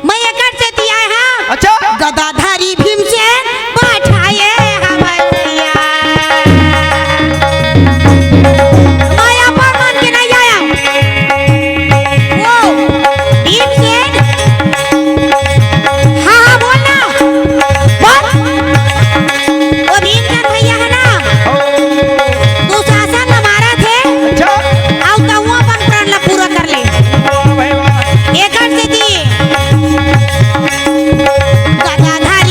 मैं एकर से ती आया हाँ अच्छा गदाधारी भीमसेन बैठाए हवैया। माया पर मन के नहीं आया वो भीमसेन। हाँ हाँ बोलना बोल। वो भीमसेन भैया है ना दुशासन हमारा थे अच्छा आओ तो वो अपन प्रण ला पूरा कर ले। वाह भाई वाह एकर से दी गदाधारी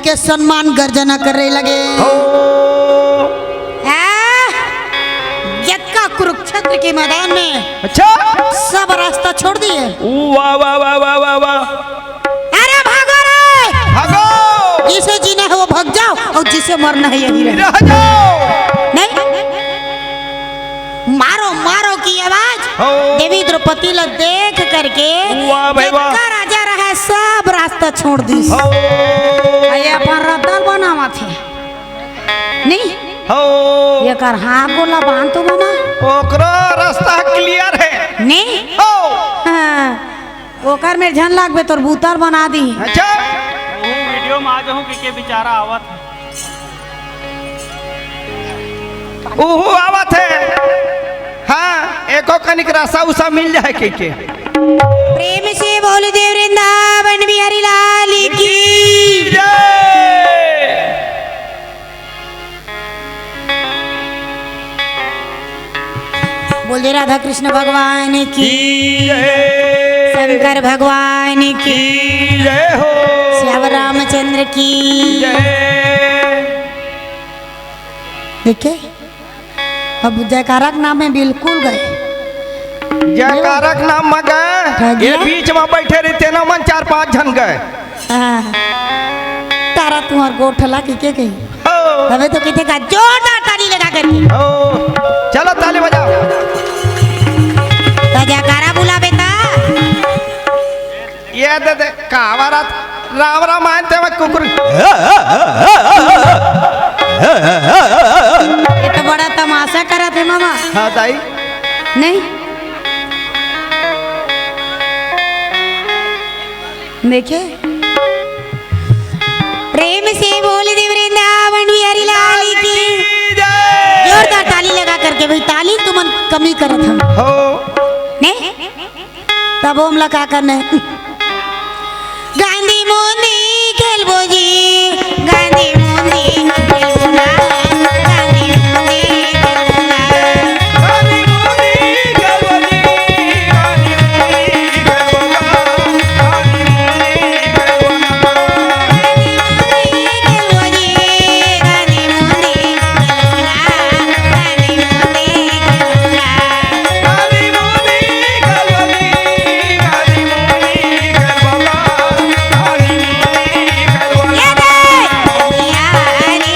के सम्मान गर्जना करने लगे। हो यक्का कुरुक्षेत्र के मैदान में अच्छा सब रास्ता छोड़ दिए। वाह वाह वाह वाह वाह वाह। अरे भागो रे, भागो, जिसे जीना है वो भाग जाओ और जिसे मरना है यही रहे। रह जाओ। नहीं, मारो मारो की आवाज हो देवी द्रौपदी ला देख करके वाह भाई वाह। जितना राजा रहा सब रास्ता छोड़ दी। हो ये अपन रद्दल बनावा थे नहीं, हो ये कर हाँ बोला बांध तो मामा ओकरा रास्ता क्लियर है नहीं। हो हाँ, ओकर में झन लागबे तोर भूतार बना दी। अच्छा वो वीडियो में आ जाऊं कि बेचारा आवत है। ओहो आवत है। हाँ एको कनिक रसा उसा मिल जाए के प्रेम से बोल देव वृंदावन बिहारी लाल की। बोल दे राधा कृष्ण भगवान की, शंकर भगवान की, जय हो श्याम रामचंद्र की। देखे अब जयकारा के नाम में बिल्कुल गए। जयकारक नाम में गए, ये बीच में बैठे रहते ना मन 4-5 जन गए। तारा तुम्हार गोठला की के कही हो हमें तो कहते का जोरदार ताली लगा करके हो चलो ताली बजाओ। तो जयकारा बुला बेटा। ये दे दे कावरत राम रामायण ते में कुकुर। ये तो बड़ा तमाशा करा थे मामा। हाँ दाई नहीं देखे प्रेम से बोल दे वृंदावन बिहारी लाल की। जोरदार ताली लगा करके भाई ताली तुम कमी करत हम हो नहीं तब हम लगा करने गांधी मोदी खेलबो जी, गांधी मोदी खेलबो ना, गांधी मोदी खेलबो ना। गानी गोनी गलवनी गानी गोनी गलवना गानी गोनी गलवना। गांधी मोदी खेलबो जी, गांधी मोदी खेलबो ना, गांधी मोदी खेलबो ना। गानी गोनी गलवनी गानी गोनी गलवना गानी गोनी गलवना। ये दे यारी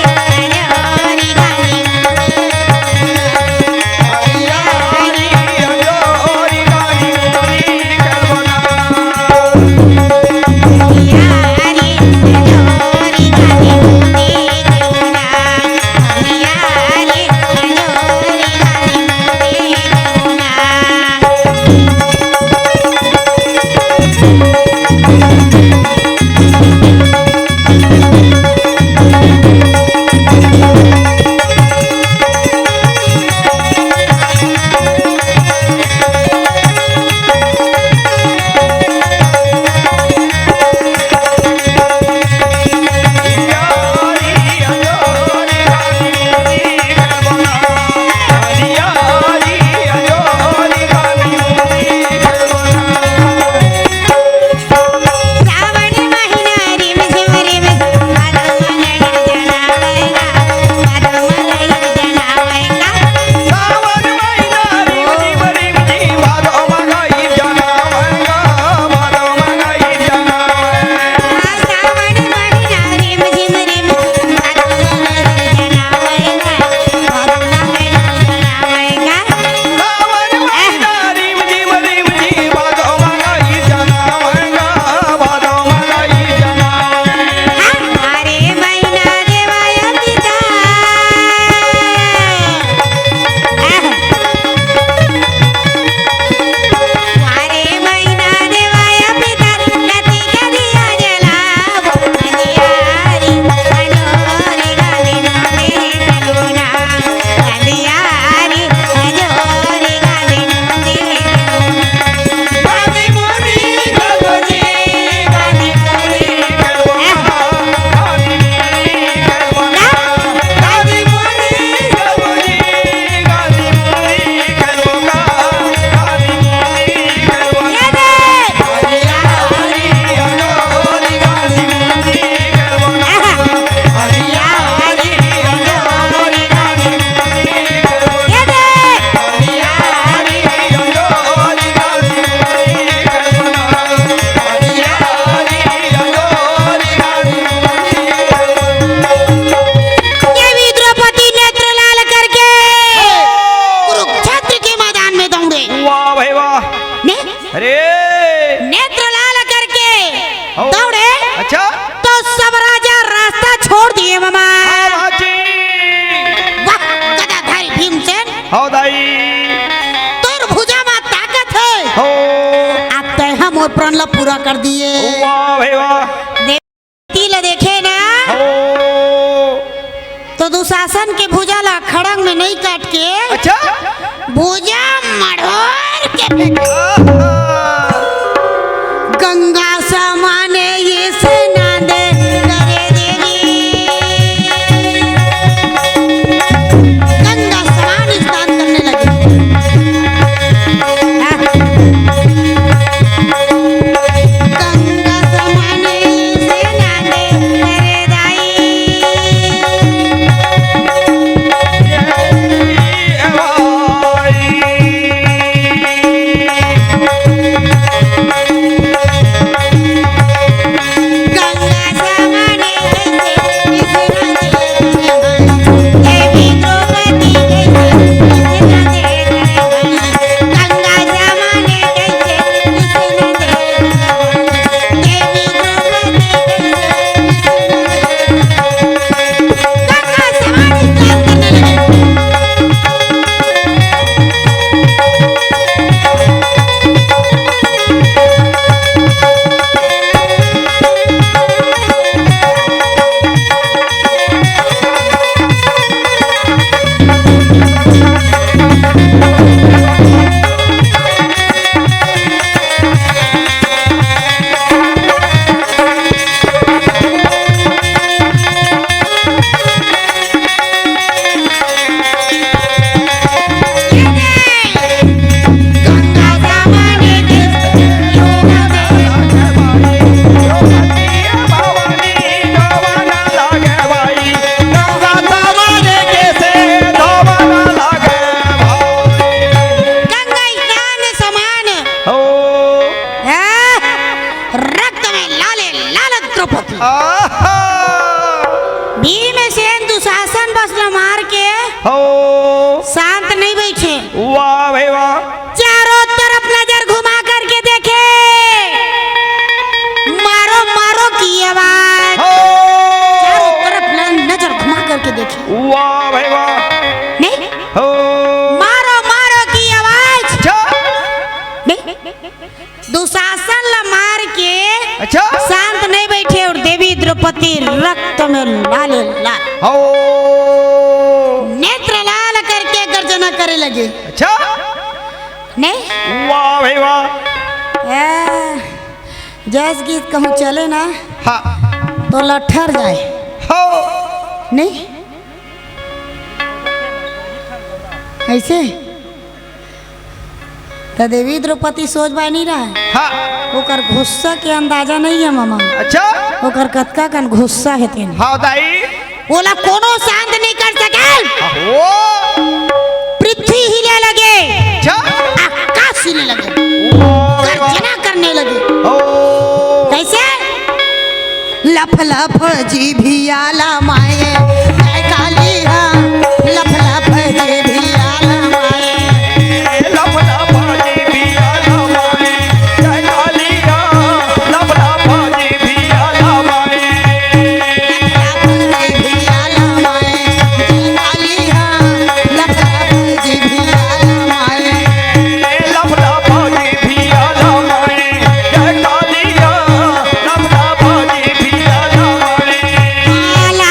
हो दाई तोर भुजा में ताकत है हो अब तय हम और प्रण ला पूरा कर दिए वाह भाई वाह देवती ला देखे ना हो तो दुशासन के भुजा ला खड़ंग में नहीं काट के अच्छा भुजा मढ़ोर के फेंके। आहा। गंगा समाने ये स्नान करे देवी गंगा समान स्नान करने लगे गंगा समाने ये स्नान करे दाई गंगा समाने ये स्नान देवी द्रौपदी स्नान गंगा समाने ये स्नान देवी द्रौपदी गंगा समाने स्नान करने लगे। गंगा समाने ये गंगा स्नान समान है रक्त में लाले लाल द्रौपदी भीमसेन दुशासन बसला मार के शांत नहीं बैठे वाह भाई वाह चारों तरफ नजर घुमा करके देखे मारो मारो की आवाज चारों तरफ नजर घुमा करके देखे वाह भाई वाह नहीं हो मारो मारो की आवाज अच्छा नहीं दुशासन ला मार के अच्छा शांत नहीं बैठे और देवी द्रौपदी रक्त में लाल लाल हो नेत्र लाल करके गर्जना करे लगे अच्छा नहीं वाह भाई वाह जैस गीत कहूँ चले ना हाँ तो लठर जाए हो नहीं ऐसे तो देवी द्रौपदी सोच बा नहीं रहा हाँ ओकर गुस्सा के अंदाजा नहीं है मामा अच्छा ओकर कतका कन गुस्सा है तेन हाँ दाई बोला कोनो शांत नहीं कर सके हो पृथ्वी हिले लगे अच्छा आकाश हिले लगे वाह भाई वाह गर्जना करने लगे हो कैसे लफ लफ जी भी आला माए जय काली हाँ लफ लफ जी भी आला माए लफड़ा बाजी भी आला माए जय कालिया लफड़ा बाजी भी आला माए लफ लफ जी भी आला माए जय काली हाँ लफ लफ जी भी आला माए लफड़ा बाजी भी आला माए जय कालिया लफड़ा बाजी भी आला माए आला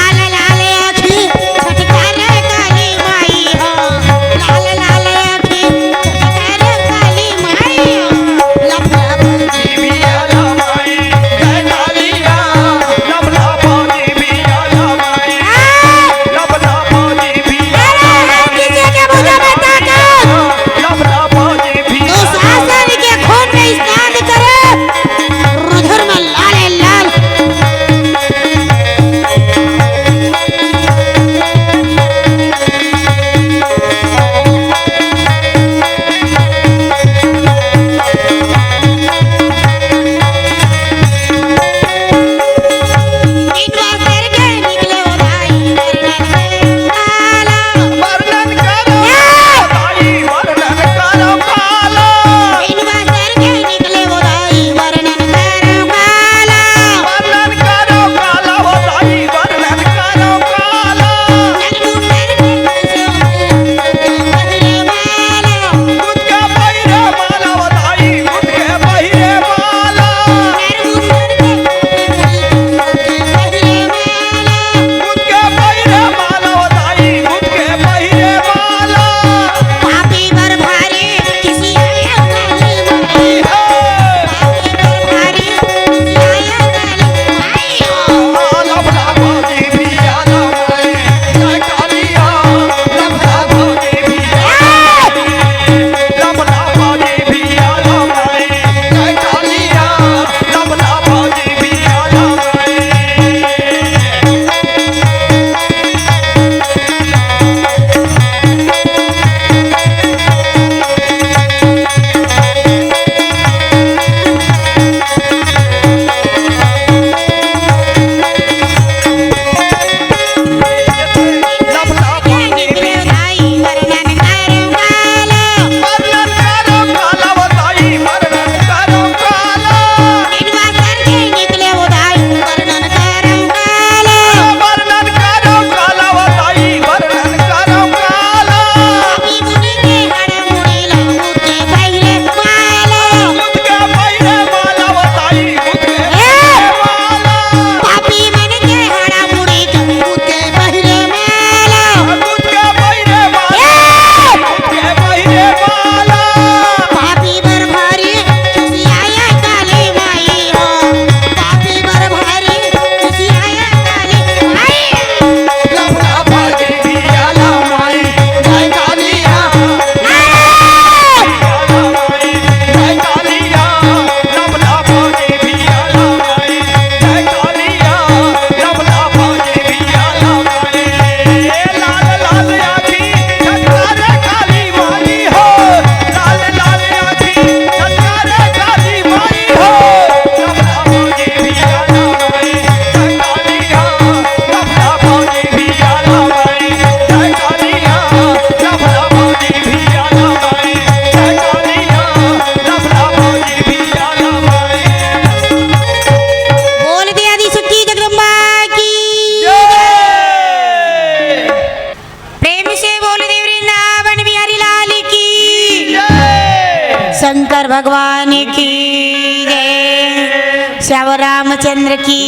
शंकर भगवान की जय, श्याम रामचंद्र की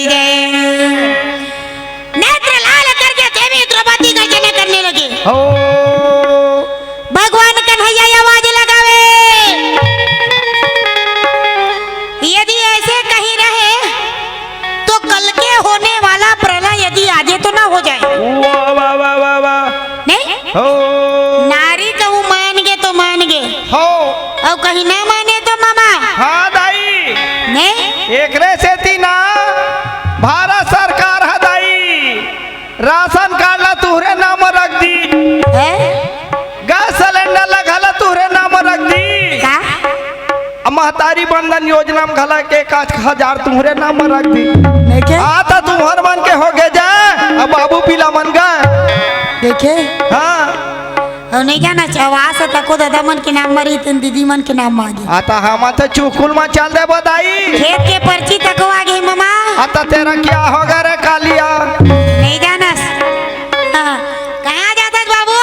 जय। नेत्र लाल करके देवी द्रौपदी गर्जने करने लगे। हो भगवान कन्हैया आवाज लगावे, यदि ऐसे कहीं रहे तो कल के होने वाला प्रलय यदि आजे तो ना हो जाए। वाह वाह वाह वाह वाह। नहीं हो नारी कहूँ मान गे तो मान गे, हो और कहीं ना माने तो मामा। हाँ दाई, नहीं एक रे से तीना भारत सरकार है दाई, राशन कार्ड ला तुहरे नाम रख दी, है गैस सिलेंडर ला घला तुहरे नाम रख दी, का महतारी बंधन योजना में घला के 1,000 तुहरे नाम रख दी। नहीं के आता तुम्हार मन के हो गए जा, अब बाबू पीला मन गए। देखे हाँ और नहीं जाना चवास तको दादा मन के नाम मरी तन दीदी मन के नाम मांगी। आता हम तो चुकुल में चल दे बताई, खेत के पर्ची तक आ गई मामा। आता तेरा क्या होगा रे कालिया। नहीं जाना हाँ। कहाँ जाता बाबू?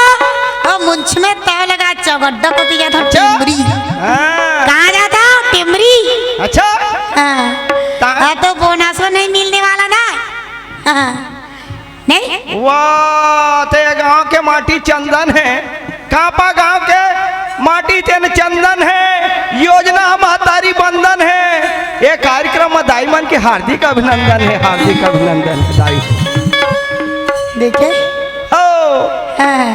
ओ मुंछ में ताव लगा चौगड्डा को दिया था टिमरी। हाँ। कहाँ जाता टिमरी? अच्छा हाँ तो बोनस नहीं मिलने वाला ना। हाँ। नहीं वाह ते गांव के माटी चंदन है, कापा गांव के माटी तेन चंदन है, योजना महतारी बंधन है। ये कार्यक्रम में दाई मन के हार्दिक अभिनंदन है, हार्दिक अभिनंदन है दाई। देखे हो हाँ।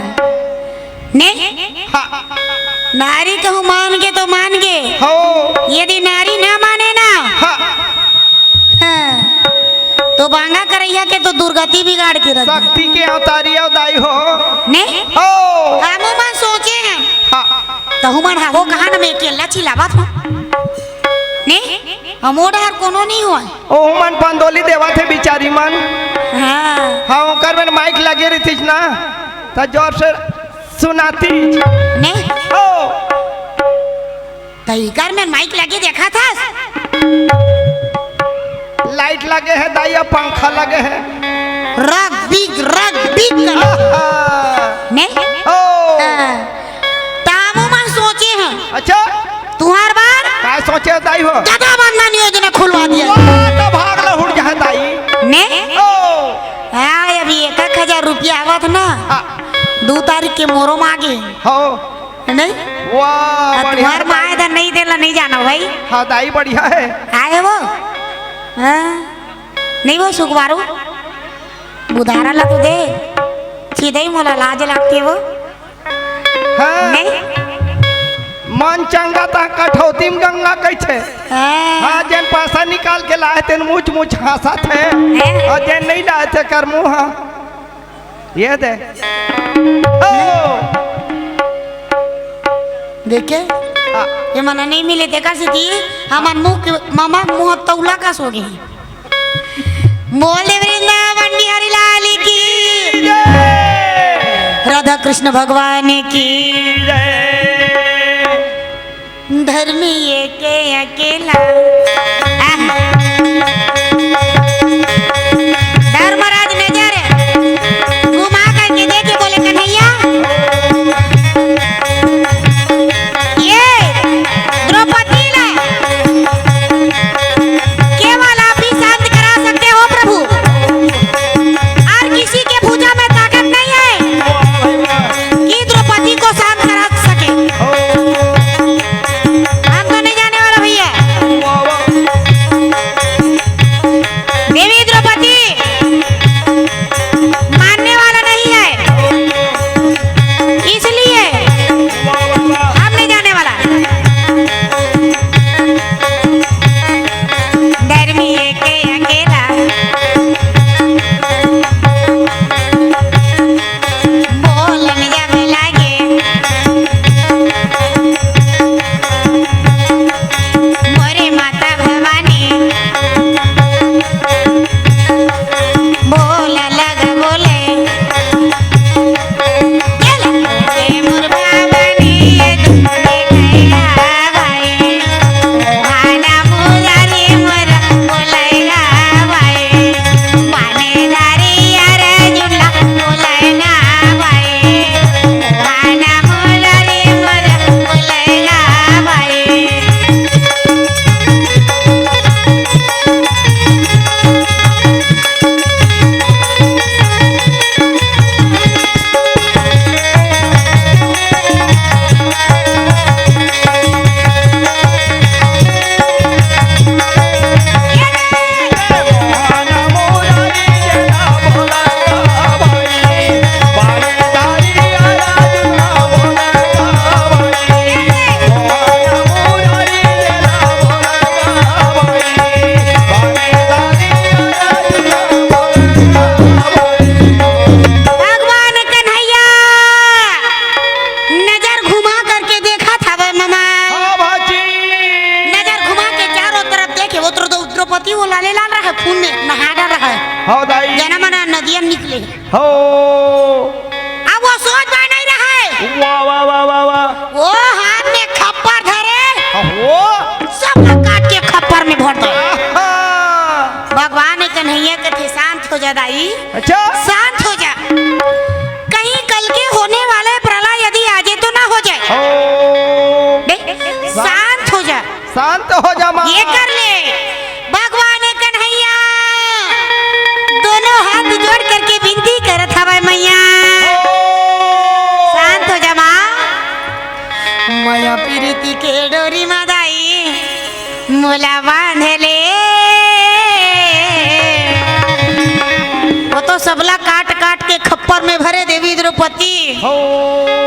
नहीं हाँ। नारी कहूँ मान के तो मान के, हो यदि नारी ना माने ना हाँ। हाँ, तो बांगा करैया के तो दुर्गति बिगाड़ के रख दी। शक्ति के अवतारी दाई हो। नहीं हो हम मन सोचे हैं हाँ। तो मन हो कहा ना मैं अकेला चिल्लावत हूँ। नहीं हमो डर कोनो नहीं हुआ। ओ मन पंदोली देवा थे बिचारी मन। हाँ हाँ ओकर में माइक लगे रही थी ना, तो जोर से सुनाती। नहीं हो कई कर में माइक लगे देखा था। लाइट लगे है दाई, पंखा लगे है। रग बिग कर नहीं ओ तामो मन सोचे हैं। अच्छा तुम्हार बार काय सोचे दाई हो? गदा बंधन योजना खुलवा दिया। तो भाग ला उड़ जा दाई। नहीं ओ हाँ अभी 1,000 रुपया आवत ना, हाँ। 2 तारीख के मोरो मांगे। हो नहीं वाह बढ़िया। तुम्हार माँ इधर नहीं देला नहीं जाना भाई। हाँ दाई बढ़िया है। आए वो हाँ नहीं वो सुखवारू बुधारा ला तो दे सीधे ही मोला लाज लगती वो। हाँ। नहीं मन चंगा ता कठौती में गंगा कैसे। हाँ, हाँ जेन पैसा निकाल के लाए तेन मुझ मुझ हंसा थे, और जेन नहीं लाए थे कर मुँह ये दे। ओ देखे ये मना नहीं मिले देखा से थी हमार मुंह मामा मुंह तौला का सो गए। बोले वृंदावन बिहारी लाल की जय। राधा कृष्ण भगवान की जय। धर्मी ये के अकेला धर्मराज नजर घुमा करके देखे बोले कन्हैया ये द्रौपदी ला केवल आप ही शांत करा सकते हो प्रभु, और किसी के भुजा में ताकत नहीं है कि द्रौपदी को शांत करा सके। हम तो नहीं जाने वाला भैया। जा दाई, अच्छा शांत हो जा। कहीं कल के होने वाले प्रलय यदि आजे तो ना हो जाए। ओ शांत हो जा, शांत हो जा माँ। ये कर ले। भगवान कन्हैया दोनों हाथ जोड़ करके विनती करत हवे मैया, शांत हो जा माँ। माया प्रीति के डोरी मादाई मोला बांध ले। वो तो सबला काट काट के खप्पर में भरे देवी द्रौपदी। हो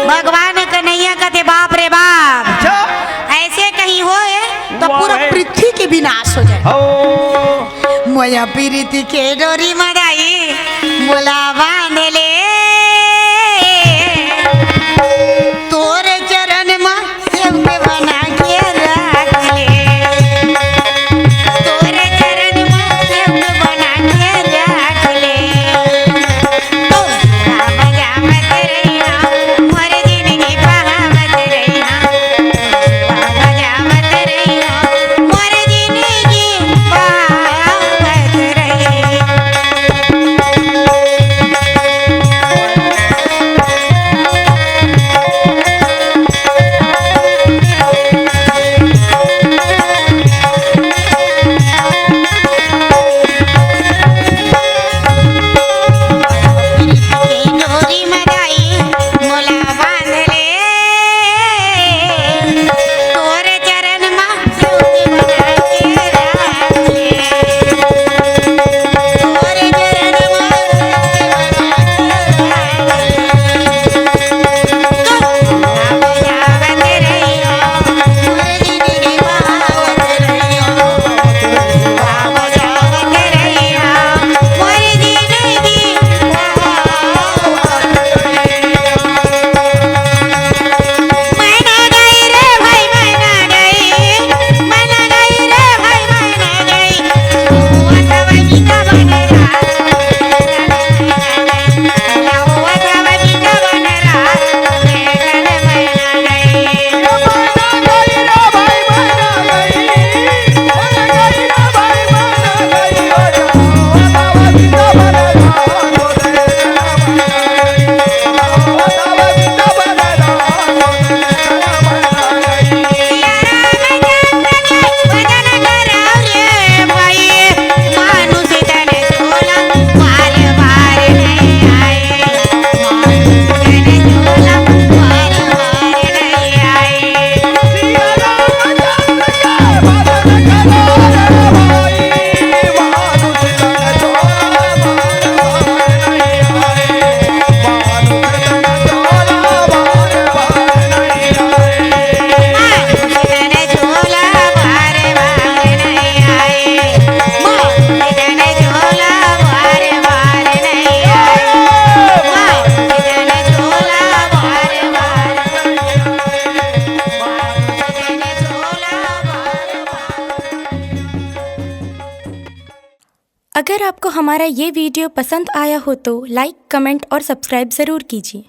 भगवान कन्हैया कहते बाप रे बाप, अच्छा ऐसे कहीं होए तो वाह पूरा है। पृथ्वी के विनाश हो जाए। हो मोया प्रीति के डोरी मदाई मोला बांध ले। तोरे चरण में सेव के बना के रख ले। तोरे चरण में सेव के बना के रख ले। तो राम जामत रहिया मोर जिंदगी बहावत रहिया। राम जामत रहिया मोर जिंदगी बहावत रहिया। डोरी मदाई मोला बांध ले। तोरे चरण में सेवकी बना के रख ले। तोरे चरण में राम जावत रहियो मोर जिंदगी बहावत रहियो। राम जावत रहियो मोर जिंदगी मैना गई रे भाई मैना गई, मैना गई रे भाई मैना गई। अथवा गीता बन रहा, अथवा गीता बन रहा, मैना गई। अगर आपको हमारा ये वीडियो पसंद आया हो तो लाइक, कमेंट और सब्सक्राइब ज़रूर कीजिए।